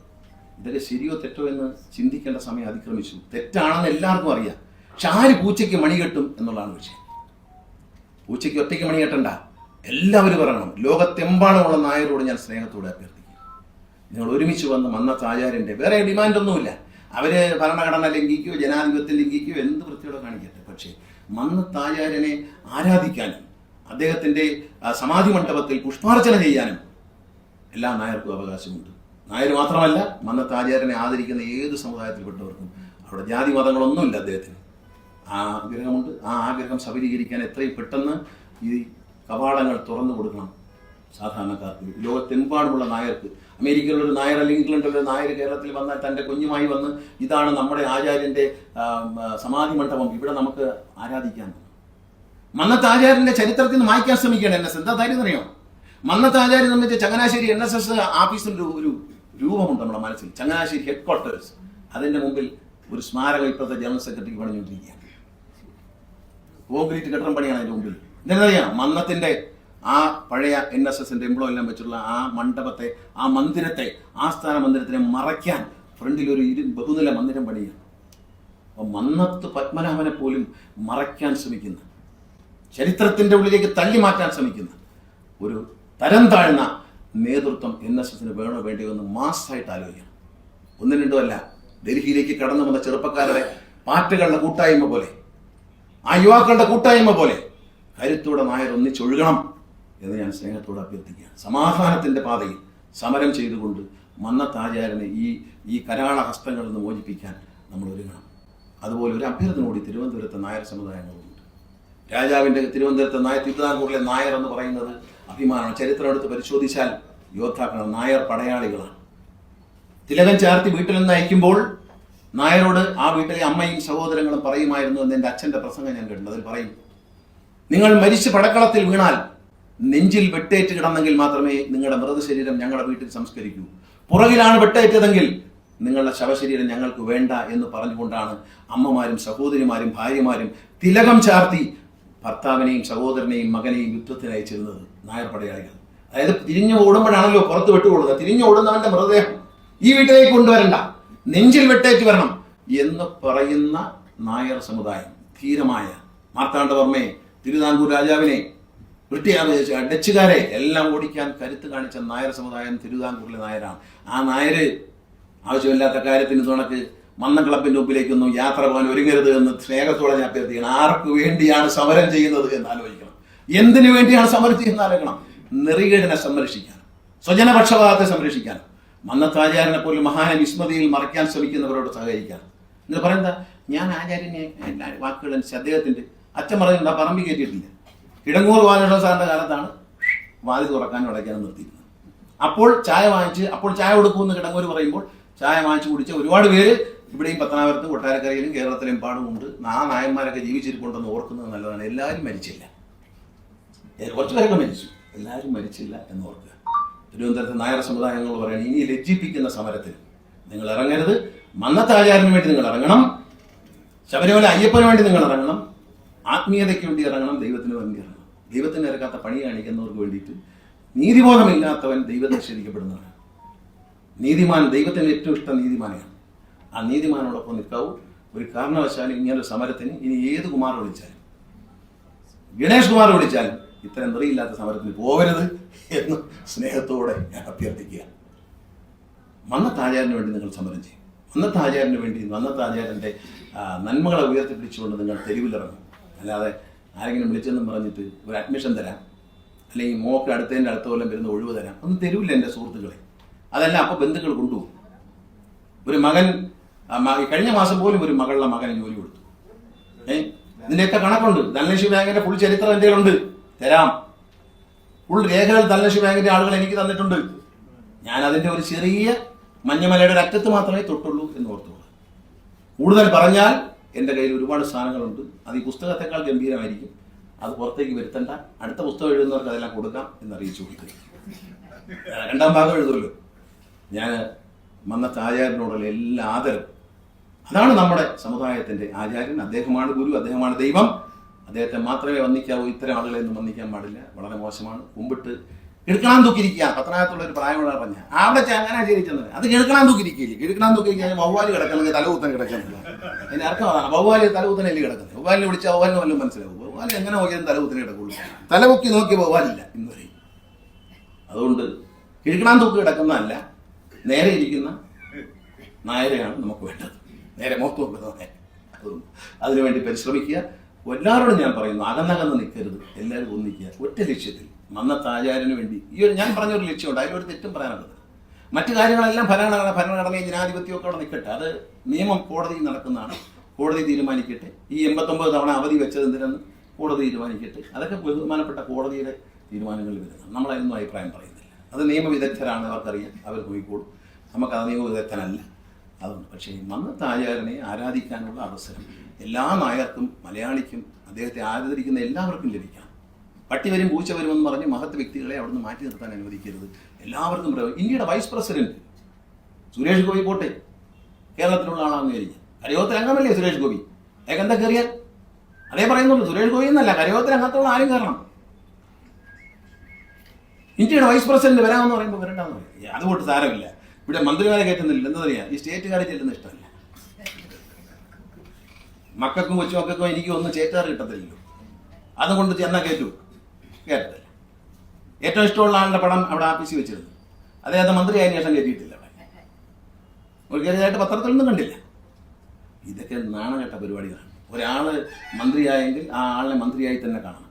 ഇതൊക്കെ ശരിയോ തെറ്റോ എന്ന് ചിന്തിക്കേണ്ട സമയം അതിക്രമിച്ചു. തെറ്റാണെന്ന് എല്ലാവർക്കും അറിയാം. പക്ഷെ ആര് പൂച്ചയ്ക്ക് മണി കെട്ടും എന്നുള്ളതാണ് വിഷയം. പൂച്ചയ്ക്ക് ഒറ്റയ്ക്ക് മണി കെട്ടണ്ട, എല്ലാവരും പറയണം. ലോകത്തെമ്പാടുമുള്ള നായരോട് ഞാൻ സ്നേഹത്തോടെ അഭ്യർത്ഥിക്കും, നിങ്ങൾ ഒരുമിച്ച് വന്ന് മന്നത്താചാര്യന്റെ വേറെ ഡിമാൻഡൊന്നുമില്ല. അവര് ഭരണഘടന ലംഘിക്കുകയോ ജനാധിപത്യം ലംഘിക്കുകയോ എന്ത് വൃത്തിയോടെ കാണിക്കട്ടെ. പക്ഷേ മന്നത്താചാര്യനെ ആരാധിക്കാനും അദ്ദേഹത്തിന്റെ സമാധി മണ്ഡപത്തിൽ പുഷ്പാർച്ചന ചെയ്യാനും എല്ലാ നായർക്കും അവകാശമുണ്ട്. നായർ മാത്രമല്ല, മന്നത്താചാര്യനെ ആദരിക്കുന്ന ഏത് സമുദായത്തിൽപ്പെട്ടവർക്കും. അവിടെ ജാതി മതങ്ങളൊന്നുമില്ല. അദ്ദേഹത്തിന് ആഗ്രഹമുണ്ട്. ആ ആഗ്രഹം സഫലീകരിക്കാൻ എത്രയും പെട്ടെന്ന് ഈ കവാടങ്ങൾ തുറന്നു കൊടുക്കണം സാധാരണക്കാർക്ക്, ലോകത്തെമ്പാടുമുള്ള നായർക്ക്. അമേരിക്കയിലൊരു നായർ അല്ലെങ്കിൽ ഇംഗ്ലണ്ടിലൊരു നായർ കേരളത്തിൽ വന്നാൽ തൻ്റെ കുഞ്ഞുമായി വന്ന് ഇതാണ് നമ്മുടെ ആചാര്യന്റെ സമാധി മണ്ഡപം, ഇവിടെ നമുക്ക് ആരാധിക്കാൻ. മന്നത്താചാര്യന്റെ ചരിത്രത്തിൽ നിന്ന് മായ്ക്കാൻ ശ്രമിക്കുകയാണ് NSS. എന്താ കാര്യം അറിയോ? മന്നത്താചാര്യൻ സംബന്ധിച്ച് ചങ്ങനാശ്ശേരി NSS ഓഫീസിന്റെ ഒരു രൂപമുണ്ട് നമ്മുടെ മനസ്സിൽ, ചങ്ങനാശ്ശേരി ഹെഡ്ക്വാർട്ടേഴ്സ്. അതിന്റെ മുമ്പിൽ ഒരു സ്മാരകം ഇപ്പോഴത്തെ ജനറൽ സെക്രട്ടറിക്ക് പണിഞ്ഞുകൊണ്ടിരിക്കുകയാണ്. കോൺക്രീറ്റ് കെട്ടിടം പണിയാണ് അതിന്റെ മുമ്പിൽ. എന്താണെന്നറിയാം? മന്നത്തിന്റെ ആ പഴയ NSSന്റെ എംബ്ലോ എല്ലാം വെച്ചുള്ള ആ മണ്ഡപത്തെ, ആ മന്ദിരത്തെ, ആസ്ഥാന മന്ദിരത്തിനെ മറയ്ക്കാൻ ഫ്രണ്ടിൽ ഒരു ബഹുനില മന്ദിരം പണിയുക. അപ്പം മന്നത്ത് പത്മനാഭനെ പോലും മറയ്ക്കാൻ ശ്രമിക്കുന്ന, ചരിത്രത്തിന്റെ ഉള്ളിലേക്ക് തള്ളി മാറ്റാൻ ശ്രമിക്കുന്ന ഒരു തരം താഴ്ന്ന നേതൃത്വം NSSന് വേണോ വേണ്ടിയോ എന്ന് മാസ്സായിട്ട് ആലോചിക്കണം. ഒന്നും രണ്ടുമല്ല, ഡൽഹിയിലേക്ക് കടന്നു വന്ന ചെറുപ്പക്കാരുടെ പാർട്ടികളുടെ കൂട്ടായ്മ പോലെ, ആ യുവാക്കളുടെ കൂട്ടായ്മ പോലെ കരുത്തോടെ നായർ ഒന്നിച്ചൊഴുകണം എന്ന് ഞാൻ സ്നേഹത്തോടെ അഭ്യർത്ഥിക്കുകയാണ്. സമാധാനത്തിന്റെ പാതയിൽ സമരം ചെയ്തുകൊണ്ട് മന്നത്താചാര്യനെ ഈ കരാള ഹസ്തങ്ങളിൽ നിന്ന് മോചിപ്പിക്കാൻ നമ്മൾ ഒരുങ്ങണം. അതുപോലെ ഒരു അഭ്യർത്ഥന കൂടി തിരുവനന്തപുരത്തെ നായർ സമുദായങ്ങളുണ്ട്. രാജാവിന്റെ തിരുവനന്തപുരത്തെ തിരുവിതാംകൂറിലെ നായർ എന്ന് പറയുന്നത് അഭിമാനമാണ്. ചരിത്രം എടുത്ത് പരിശോധിച്ചാൽ യോദ്ധാക്കളാണ്, നായർ പടയാളികളാണ്. തിലകം ചാർത്തി വീട്ടിൽ നിന്ന് അയക്കുമ്പോൾ നായരോട് ആ വീട്ടിലെ അമ്മയും സഹോദരങ്ങളും പറയുമായിരുന്നു എന്ന് എൻ്റെ അച്ഛൻ്റെ പ്രസംഗം ഞാൻ കേട്ടിട്ടുണ്ട്. അതിൽ പറയും, നിങ്ങൾ മരിച്ച് പടക്കളത്തിൽ വീണാൽ നെഞ്ചിൽ വെട്ടേറ്റ് കിടന്നെങ്കിൽ മാത്രമേ നിങ്ങളുടെ മൃതശരീരം ഞങ്ങളുടെ വീട്ടിൽ സംസ്കരിക്കൂ. പുറകിലാണ് വെട്ടേറ്റതെങ്കിൽ നിങ്ങളുടെ ശവശരീരം ഞങ്ങൾക്ക് വേണ്ട എന്ന് പറഞ്ഞുകൊണ്ടാണ് അമ്മമാരും സഹോദരിമാരും ഭാര്യമാരും തിലകം ചാർത്തി ഭർത്താവിനെയും സഹോദരനെയും മകനെയും യുദ്ധത്തിന് അയച്ചിരുന്നത് നായർ പടയാളികൾ. അതായത് തിരിഞ്ഞു ഓടുമ്പോഴാണല്ലോ പുറത്ത് വിട്ടുകൊള്ളുക. തിരിഞ്ഞു ഓടുന്നവന്റെ മൃതദേഹം ഈ വീട്ടിലേക്ക് കൊണ്ടുവരണ്ട, നെഞ്ചിൽ വെട്ടേറ്റ് വരണം എന്ന് പറയുന്ന നായർ സമുദായം, ധീരമായ മാർത്താണ്ഡവർമ്മയെ, തിരുവിതാംകൂർ രാജാവിനെ, ഡച്ചുകാരെ എല്ലാം ഓടിക്കാൻ കരുത്ത് കാണിച്ച നായർ സമുദായം തിരുവിതാംകൂറിലെ നായരാണ്. ആ നായര് ആവശ്യമില്ലാത്ത കാര്യത്തിന് തുണക്ക് മന്നം ക്ലബിന്റെ മുമ്പിലേക്കൊന്നും യാത്ര പോകാൻ ഒരുങ്ങരുത് എന്ന് സ്നേഹത്തോടെ ഞാൻ അഭ്യർത്ഥിക്കണം. ആർക്ക് വേണ്ടിയാണ് സമരം ചെയ്യുന്നത് എന്ന് ആലോചിക്കണം. എന്തിനു വേണ്ടിയാണ് സമരം ചെയ്യുന്നത് ആലോചിക്കണം. നെറികേടിനെ സംരക്ഷിക്കാൻ, സ്വജനപക്ഷപാതത്തെ സംരക്ഷിക്കാൻ, മന്നത്താചാര്യനെ പോലും മഹാന വിസ്മൃതിയിൽ മറയ്ക്കാൻ ശ്രമിക്കുന്നവരോട് സഹകരിക്കാൻ. എന്നിട്ട് പറയുന്നത്, ഞാൻ ആചാര്യനെ വാക്കുകൾ അനുസരിച്ച് അദ്ദേഹത്തിന്റെ അച്ഛൻ പറയുന്നുണ്ട്, ആ പറമ്പി കയറ്റിയിട്ടില്ല. കിടങ്ങൂർ ബാലകൃഷ്ണ സാറിന്റെ കാലത്താണ് വാതിൽ തുറക്കാനും അടയ്ക്കാനും നിർത്തിയിരുന്നത്. അപ്പോൾ ചായ കൊടുക്കുമെന്ന് കിടങ്ങൂർ പറയുമ്പോൾ ചായ വാങ്ങിച്ച് കുടിച്ച ഒരുപാട് പേര് ഇവിടെയും പത്തനാപുരത്തും കൊട്ടാരക്കരയിലും കേരളത്തിലും പാടുമുണ്ട്. ആ നായന്മാരൊക്കെ ജീവിച്ചിരിപ്പുണ്ടെന്ന് ഓർക്കുന്നത് നല്ലതാണ്. എല്ലാവരും മരിച്ചില്ല, കുറച്ചു പേരൊക്കെ മരിച്ചു, എല്ലാവരും മരിച്ചില്ല എന്ന് ഓർക്കുക. തിരുവനന്തപുരത്തെ നായർ സമുദായങ്ങൾ പറയുന്നത്, ഇനി ലജ്ജിപ്പിക്കുന്ന സമരത്തിന് നിങ്ങൾ ഇറങ്ങരുത്. മന്നത്താചാര്യന് വേണ്ടി നിങ്ങൾ ഇറങ്ങണം, ശബരിമല അയ്യപ്പന് വേണ്ടി നിങ്ങൾ ഇറങ്ങണം, ആത്മീയതയ്ക്ക് വേണ്ടി ഇറങ്ങണം, ദൈവത്തിന് വേണ്ടി ഇറങ്ങണം. ദൈവത്തിന് ഇറക്കാത്ത പണി കാണിക്കുന്നവർക്ക് വേണ്ടിയിട്ട് നീതിബോധമില്ലാത്തവൻ ദൈവത്തെ നിഷേധിക്കപ്പെടുന്നവനാണ്. നീതിമാൻ ദൈവത്തിന് ഏറ്റവും ഇഷ്ടം നീതിമാനെയാണ്. ആ നീതിമാനോടൊപ്പം നിൽക്കാവൂ. ഒരു കാരണവശാലും ഇങ്ങനൊരു സമരത്തിന് ഇനി ഏത് കുമാർ വിളിച്ചാലും, ഗണേഷ് കുമാർ വിളിച്ചാലും ഇത്തരം നിറയില്ലാത്ത സമരത്തിന് പോകരുത് എന്ന് സ്നേഹത്തോടെ ഞാൻ അഭ്യർത്ഥിക്കുക. മന്നത്താചാര്യന് വേണ്ടി നിങ്ങൾ സമരം ചെയ്യും. മന്നത്താചാര്യന് വേണ്ടി, മന്നത്താചാര്യന്റെ നന്മകളെ ഉയർത്തിപ്പിടിച്ചുകൊണ്ട് നിങ്ങൾ തെരുവിലിറങ്ങും. അല്ലാതെ ആരെങ്കിലും വിളിച്ചെന്നും പറഞ്ഞിട്ട് ഒരു അഡ്മിഷൻ തരാം, അല്ലെങ്കിൽ മോക്ക് അടുത്ത കൊല്ലം വരുന്ന ഒഴിവ് തരാം, ഒന്നും തരൂല്ല എൻ്റെ സുഹൃത്തുക്കളെ. അതല്ല, അപ്പോൾ ബന്ധുക്കൾ കൊണ്ടുപോകും. ഒരു മകൻ കഴിഞ്ഞ മാസം പോലും ഒരു മകളുടെ മകന് ജോലി കൊടുത്തു. ഇതിന്റെയൊക്കെ കണക്കുണ്ട്. ധനലക്ഷ്മി ബാങ്കിന്റെ ഫുൾ ചരിത്രം എൻ്റെ ഉണ്ട്, തരാം. ഫുൾ രേഖകൾ ധനലക്ഷ്മി ബാങ്കിന്റെ ആളുകൾ എനിക്ക് തന്നിട്ടുണ്ട്. ഞാൻ അതിന്റെ ഒരു ചെറിയ മഞ്ഞമലയുടെ ഒരു അറ്റത്ത് മാത്രമേ തൊട്ടുള്ളൂ എന്ന് ഓർത്തുള്ളൂ. കൂടുതൽ പറഞ്ഞാൽ എൻ്റെ കയ്യിൽ ഒരുപാട് സാധനങ്ങളുണ്ട്. അത് ഈ പുസ്തകത്തെക്കാൾ ഗംഭീരമായിരിക്കും. അത് പുറത്തേക്ക് വരുത്തണ്ട. അടുത്ത പുസ്തകം എഴുതുന്നവർക്ക് അതെല്ലാം കൊടുക്കാം എന്നറിയിച്ചു കൊടുക്കുക. രണ്ടാം ഭാഗം എഴുതുമല്ലോ. ഞാൻ മന്നത്തെ ആചാര്യനോടുള്ള എല്ലാ ആദരവും. അതാണ് നമ്മുടെ സമുദായത്തിന്റെ ആചാര്യൻ. അദ്ദേഹമാണ് ഗുരു, അദ്ദേഹമാണ് ദൈവം. അദ്ദേഹത്തെ മാത്രമേ വന്ദിക്കാവൂ. ഇത്തരം ആളുകളെ ഒന്നും വന്ദിക്കാൻ പാടില്ല. വളരെ മോശമാണ്. കുമ്പിട്ട് കിഴക്കണാൻ തൂക്കിയിരിക്കുക. പത്തനാപുരത്തുള്ള ഒരു പ്രായമുള്ള പറഞ്ഞ അവിടെ അങ്ങനെ ശരിച്ചെന്നത് അത് കിഴക്കണാൻ തൂക്കിയിരിക്കില്ല. കിഴക്കണാൻ തൂക്കിയിരിക്കാൻ വവ്വാല് കിടക്കുന്നത് തലകുത്തൻ കിടക്കുന്നില്ല. അതിന്റെ അർത്ഥം അതാണ്. വവ്വാല് തലകുത്തനല്ലേ കിടക്കുന്നത്. വവ്വാലിനെ വിളിച്ചാൽ വവ്വാലിന് വല്ലതും മനസ്സിലാവും. വവ്വാല് എങ്ങനെ നോക്കിയാലും തലകുത്തനെ കിടക്കുള്ളൂ. തലമുക്കി നോക്കിയ വവ്വാലില്ല ഇന്ന് വരെ. അതുകൊണ്ട് കിഴക്കണാൻ തൂക്കി കിടക്കുന്നതല്ല, നേരെ ഇരിക്കുന്ന നായരെയാണ് നമുക്ക് വേണ്ടത്. നേരെ മുഖത്ത് നോക്കുന്നത്. അതുകൊണ്ട് അതിനുവേണ്ടി പരിശ്രമിക്കുക. എല്ലാവരോടും ഞാൻ പറയുന്നു, അകന്നകന്ന് നിൽക്കരുത്. എല്ലാവരും ഒന്നിക്കുക ഒറ്റ ലക്ഷ്യത്തിൽ. മന്നത്തെ ആചാര്യന് വേണ്ടി ഈ ഒരു ഞാൻ പറഞ്ഞൊരു ലക്ഷ്യമുണ്ട്. അതിലൊരു തെറ്റും പറയാനുള്ളത്. മറ്റു കാര്യങ്ങളെല്ലാം ഭരണഘടനയും ജനാധിപത്യവും ഒക്കെ അവിടെ നിൽക്കട്ടെ. അത് നിയമം കോടതിയിൽ നടക്കുന്നതാണ്. കോടതി തീരുമാനിക്കട്ടെ. ഈ 89 തവണ അവധി വെച്ചത് എന്തിനെന്ന് കോടതി തീരുമാനിക്കട്ടെ. അതൊക്കെ ബഹുമാനപ്പെട്ട കോടതിയുടെ തീരുമാനങ്ങളിൽ വരുന്നത്. നമ്മളതിനൊന്നും അഭിപ്രായം പറയുന്നില്ല. അത് നിയമവിദഗ്ധരാണ്, അവർക്കറിയാം, അവർ നോക്കിക്കോളും. നമുക്കത് നിയമവിദഗ്ധനല്ല. അതുകൊണ്ട് പക്ഷേ മന്നത്തെ ആചാര്യനെ ആരാധിക്കാനുള്ള അവസരം എല്ലാ നായർക്കും മലയാളിക്കും അദ്ദേഹത്തെ ആരാധിക്കുന്ന എല്ലാവർക്കും ലഭിക്കണം. പട്ടി വരും പൂച്ച വരുമെന്ന് പറഞ്ഞ് മഹത് വ്യക്തികളെ അവിടുന്ന് മാറ്റി നിർത്താൻ അനുവദിക്കരുത്. എല്ലാവർക്കും. ഇന്ത്യയുടെ വൈസ് പ്രസിഡന്റ് സുരേഷ് ഗോപി പോട്ടെ, കേരളത്തിലുള്ള ആളാണെന്ന് വിചാരിക്കും. കരയോത്തിൽ അംഗമല്ലേ സുരേഷ് ഗോപി? അയാൾക്ക് എന്താ കയറിയാൽ? അതേ പറയുന്നുള്ളൂ. സുരേഷ് ഗോപി എന്നല്ല, കരയോത്തിൽ അംഗത്തുള്ള ആരും കയറണം. ഇന്ത്യയുടെ വൈസ് പ്രസിഡന്റ് വരാമെന്ന് പറയുമ്പോൾ വരണ്ടെന്ന് പറയും. അതുകൊണ്ട് സാരമില്ല, ഇവിടെ മന്ത്രിമാരെ കയറ്റുന്നില്ല. എന്താ പറയുക, ഈ സ്റ്റേറ്റുകാരെ ചെല്ലുന്ന ഇഷ്ടമല്ല. മക്കൾക്കും കൊച്ചുമക്കൾക്കും എനിക്കും ഒന്നും ചേറ്റാറ് കിട്ടത്തില്ലല്ലോ, അതുകൊണ്ട് ചെന്നാൽ കേട്ടില്ല. ഏറ്റവും ഇഷ്ടമുള്ള ആളുടെ പടം അവിടെ ആഫീസിൽ വെച്ചിരുന്നു, അദ്ദേഹത്തെ മന്ത്രിയായതിനു ശേഷം കയറ്റിയിട്ടില്ല. ഒരു കയറിയതായിട്ട് പത്രത്തിലൊന്നും കണ്ടില്ല. ഇതൊക്കെ നാണകെട്ട പരിപാടികളാണ്. ഒരാള് മന്ത്രിയായെങ്കിൽ ആ ആളിനെ മന്ത്രിയായി തന്നെ കാണണം.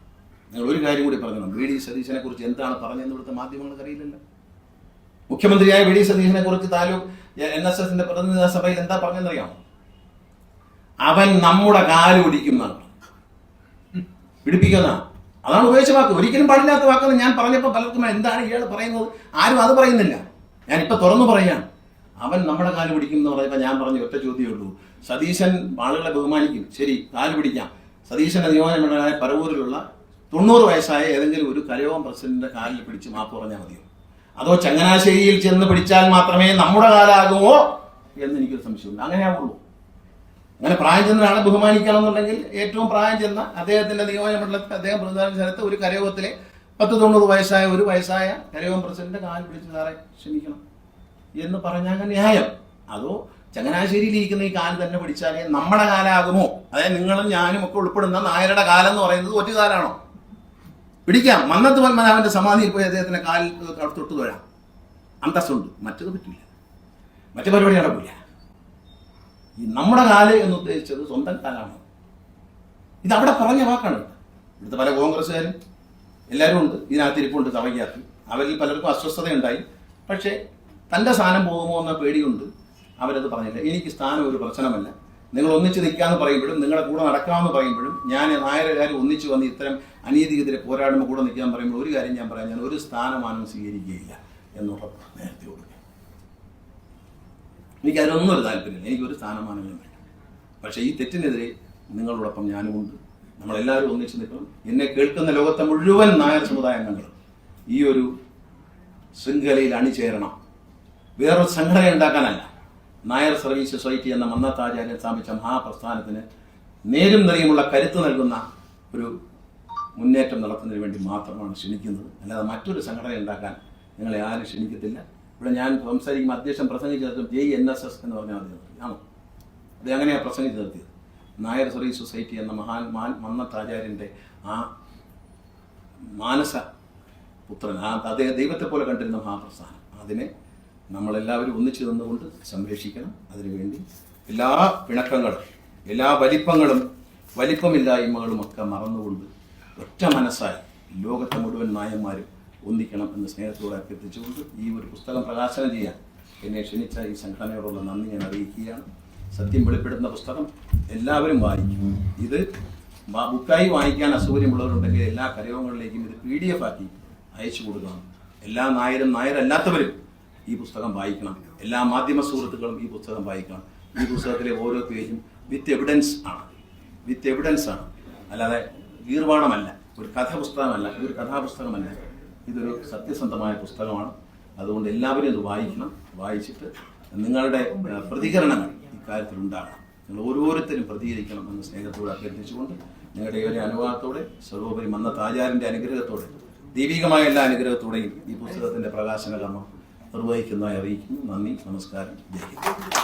നിങ്ങൾ ഒരു കാര്യം കൂടി പറഞ്ഞു, വി.ഡി. സതീശനെ കുറിച്ച് എന്താണ് പറഞ്ഞതെന്ന് ഇവിടുത്തെ മാധ്യമങ്ങൾക്ക് അറിയില്ലല്ലോ. മുഖ്യമന്ത്രിയായ വി.ഡി. സതീശനെ കുറിച്ച് താലൂക്ക് NSSന്റെ പ്രതിനിധി സഭയിൽ എന്താ പറഞ്ഞെന്നറിയാമോ? അവൻ നമ്മുടെ കാല് പിടിപ്പിക്കുന്ന അതാണ് ഉപയോഗിച്ച വാക്ക്. ഒരിക്കലും പാടില്ലാത്ത വാക്കെന്ന് ഞാൻ പറഞ്ഞപ്പോൾ പലർക്കും എന്താണ് ഇയാൾ പറയുന്നത്, ആരും അത് പറയുന്നില്ല. ഞാനിപ്പോൾ തുറന്നു പറയാം, അവൻ നമ്മുടെ കാല് പിടിക്കും എന്ന് പറയുമ്പോൾ ഞാൻ പറഞ്ഞ ഒറ്റ ചോദ്യമേ ഉള്ളൂ. സതീശൻ ആളുകളെ ബഹുമാനിക്കും, ശരി, കാല് പിടിക്കാം. സതീശന്റെ നിയോജകമണ്ഡലമായ പരവൂരിലുള്ള 90 വയസ്സായ ഏതെങ്കിലും ഒരു കരയോഗം പ്രസിഡന്റിന്റെ കാലിൽ പിടിച്ച് മാപ്പ് പറഞ്ഞാൽ മതിയോ? അതോ ചങ്ങനാശ്ശേരിയിൽ ചെന്ന് പിടിച്ചാൽ മാത്രമേ നമ്മുടെ കാലാകുമോ എന്ന് എനിക്കൊരു സംശയമുണ്ട്. അങ്ങനെയാവുള്ളൂ. അങ്ങനെ പ്രായം ചെന്ന ആളെ ബഹുമാനിക്കണമെന്നുണ്ടെങ്കിൽ ഏറ്റവും പ്രായം ചെന്ന അദ്ദേഹത്തിന്റെ നിയോജകമണ്ഡലത്തിൽ അദ്ദേഹം പ്രതിനിധാന സ്ഥലത്ത് ഒരു കരയോഗത്തിലെ 90 വയസ്സായ ഒരു വയസ്സായ കരയോഗം പ്രസിഡന്റിന്റെ കാലിൽ പിടിച്ച് സാറേ ക്ഷമിക്കണം എന്ന് പറഞ്ഞാൽ ന്യായം. അതോ ചങ്ങനാശ്ശേരിയിൽ ഇരിക്കുന്ന ഈ കാല് തന്നെ പിടിച്ചാലേ നമ്മുടെ കാലാകുമോ? അതായത് നിങ്ങളും ഞാനും ഒക്കെ ഉൾപ്പെടുന്ന നായരുടെ കാലം എന്ന് പറയുന്നത് ഒറ്റ കാലാണോ? പിടിക്കാം, മന്നത്ത് പത്മനാഭന്റെ സമാധിയിൽ പോയി അദ്ദേഹത്തിന്റെ കാലിൽ തൊട്ട് തൊഴാം, അന്തസ്സുണ്ട്. മറ്റത് പറ്റില്ല, മറ്റു പരിപാടി നടക്കില്ല. ഈ നമ്മുടെ കാല് എന്ന് ഉദ്ദേശിച്ചത് സ്വന്തം കാലാണ്. ഇത് അവിടെ പറഞ്ഞ വാക്കാണ്. ഇവിടുത്തെ പല കോൺഗ്രസ്സുകാരും എല്ലാവരും ഉണ്ട് ഇതിനകത്ത് ഇരിപ്പുണ്ട് സഭയ്ക്കകത്ത്. അവരിൽ പലർക്കും അസ്വസ്ഥതയുണ്ടായി. പക്ഷേ തൻ്റെ സ്ഥാനം പോകുമോ എന്ന പേടിയുണ്ട്, അവരത് പറഞ്ഞില്ല. എനിക്ക് സ്ഥാനം ഒരു പ്രശ്നമല്ല, നിങ്ങൾ ഒന്നിച്ച് നിൽക്കാമെന്ന് പറയുമ്പോഴും നിങ്ങളുടെ കൂടെ നടക്കാമെന്ന് പറയുമ്പോഴും ഞാൻ നായരുകാർ ഒന്നിച്ച് വന്ന് ഇത്തരം അനീതിക്കെതിരെ പോരാടുമ്പോൾ കൂടെ നിൽക്കാൻ പറയുമ്പോൾ ഒരു കാര്യം ഞാൻ പറയാം, ഞാൻ ഒരു സ്ഥാനമാനം സ്വീകരിക്കുകയില്ല എന്നുള്ള നേരത്തെ കൊടുക്കുക. എനിക്കതിനൊന്നും ഒരു താല്പര്യമില്ല, എനിക്കൊരു സ്ഥാനമാനങ്ങളും വേണ്ട. പക്ഷേ ഈ തെറ്റിനെതിരെ നിങ്ങളോടൊപ്പം ഞാനുമുണ്ട്. നമ്മളെല്ലാവരും ഒന്നിച്ച് നിൽക്കണം. എന്നെ കേൾക്കുന്ന ലോകത്തെ മുഴുവൻ നായർ സമുദായാംഗങ്ങളും ഈ ഒരു ശൃംഖലയിൽ അണിചേരണം. വേറൊരു സംഘടന ഉണ്ടാക്കാനല്ല, നായർ സർവീസ് സൊസൈറ്റി എന്ന മന്നത്താചാര്യൻ സ്ഥാപിച്ച മഹാപ്രസ്ഥാനത്തിന് നേരും നിറയുമുള്ള കരുത്ത് നൽകുന്ന ഒരു മുന്നേറ്റം നടത്തുന്നതിന് വേണ്ടി മാത്രമാണ് ക്ഷണിക്കുന്നത്. അല്ലാതെ മറ്റൊരു സംഘടന ഉണ്ടാക്കാൻ നിങ്ങളെ ആരും ക്ഷണിക്കത്തില്ല. ഇവിടെ ഞാൻ സംസാരിക്കുമ്പോൾ അധ്യക്ഷൻ പ്രസംഗിച്ച് നിർത്തും JNSS എന്ന് പറഞ്ഞാൽ ആണോ? അത് അങ്ങനെയാണ് പ്രസംഗിച്ച് നിർത്തിയത്. നായർ സർവീസ് സൊസൈറ്റി എന്ന മന്നത്താചാര്യൻ്റെ ആ മാനസ പുത്രൻ, അദ്ദേഹം ദൈവത്തെ പോലെ കണ്ടിരുന്ന മഹാപ്രസ്ഥാനം, അതിനെ നമ്മളെല്ലാവരും ഒന്നിച്ചു നിന്നുകൊണ്ട് സംരക്ഷിക്കണം. അതിനുവേണ്ടി എല്ലാ പിണക്കങ്ങളും എല്ലാ വലിപ്പമില്ലായ്മകളും ഒക്കെ മറന്നുകൊണ്ട് ഒറ്റ മനസ്സായി ലോകത്തെ മുഴുവൻ നായന്മാരും ഒന്നിക്കണം എന്ന് സ്നേഹത്തോടെ അഭ്യർത്ഥിച്ചുകൊണ്ട് ഈ ഒരു പുസ്തകം പ്രകാശനം ചെയ്യാൻ എന്നെ ക്ഷണിച്ച ഈ സംഘടനയോടുള്ള നന്ദി ഞാൻ അറിയിക്കുകയാണ്. സത്യം വെളിപ്പെടുത്തുന്ന പുസ്തകം എല്ലാവരും വായിക്കും. ഇത് ബുക്കായി വാങ്ങിക്കാൻ അസൗകര്യമുള്ളവരുണ്ടെങ്കിൽ എല്ലാ കരയോഗങ്ങളിലേക്കും ഇത് PDF ആക്കി അയച്ചു കൊടുക്കണം. എല്ലാ നായരല്ലാത്തവരും ഈ പുസ്തകം വായിക്കണം. എല്ലാ മാധ്യമ സുഹൃത്തുക്കളും ഈ പുസ്തകം വായിക്കണം. ഈ പുസ്തകത്തിലെ ഓരോ പേജും വിത്ത് എവിഡൻസ് ആണ്, അല്ലാതെ ഗീർവാണമല്ല, ഒരു കഥാപുസ്തകമല്ല, ഇതൊരു കഥാപുസ്തകമല്ല, ഇതൊരു സത്യസന്ധമായ പുസ്തകമാണ്. അതുകൊണ്ട് എല്ലാവരും ഇത് വായിക്കണം. വായിച്ചിട്ട് നിങ്ങളുടെ പ്രതികരണങ്ങൾ ഇക്കാര്യത്തിൽ ഉണ്ടാകണം. നിങ്ങൾ ഓരോരുത്തരും പ്രതികരിക്കണം എന്ന് സ്നേഹത്തോടെ അഭ്യർത്ഥിച്ചുകൊണ്ട് നിങ്ങളുടെ ഒരു അനുഭവത്തോടെ സർവോപരി മന്നത്താചാര്യൻ്റെ അനുഗ്രഹത്തോടെ ദൈവികമായ എല്ലാ അനുഗ്രഹത്തോടെയും ഈ പുസ്തകത്തിന്റെ പ്രകാശന കർമ്മം നിർവഹിക്കുന്നതായി അറിയിക്കുന്നു. നന്ദി, നമസ്കാരം, ജയ് ഹിന്ദ്.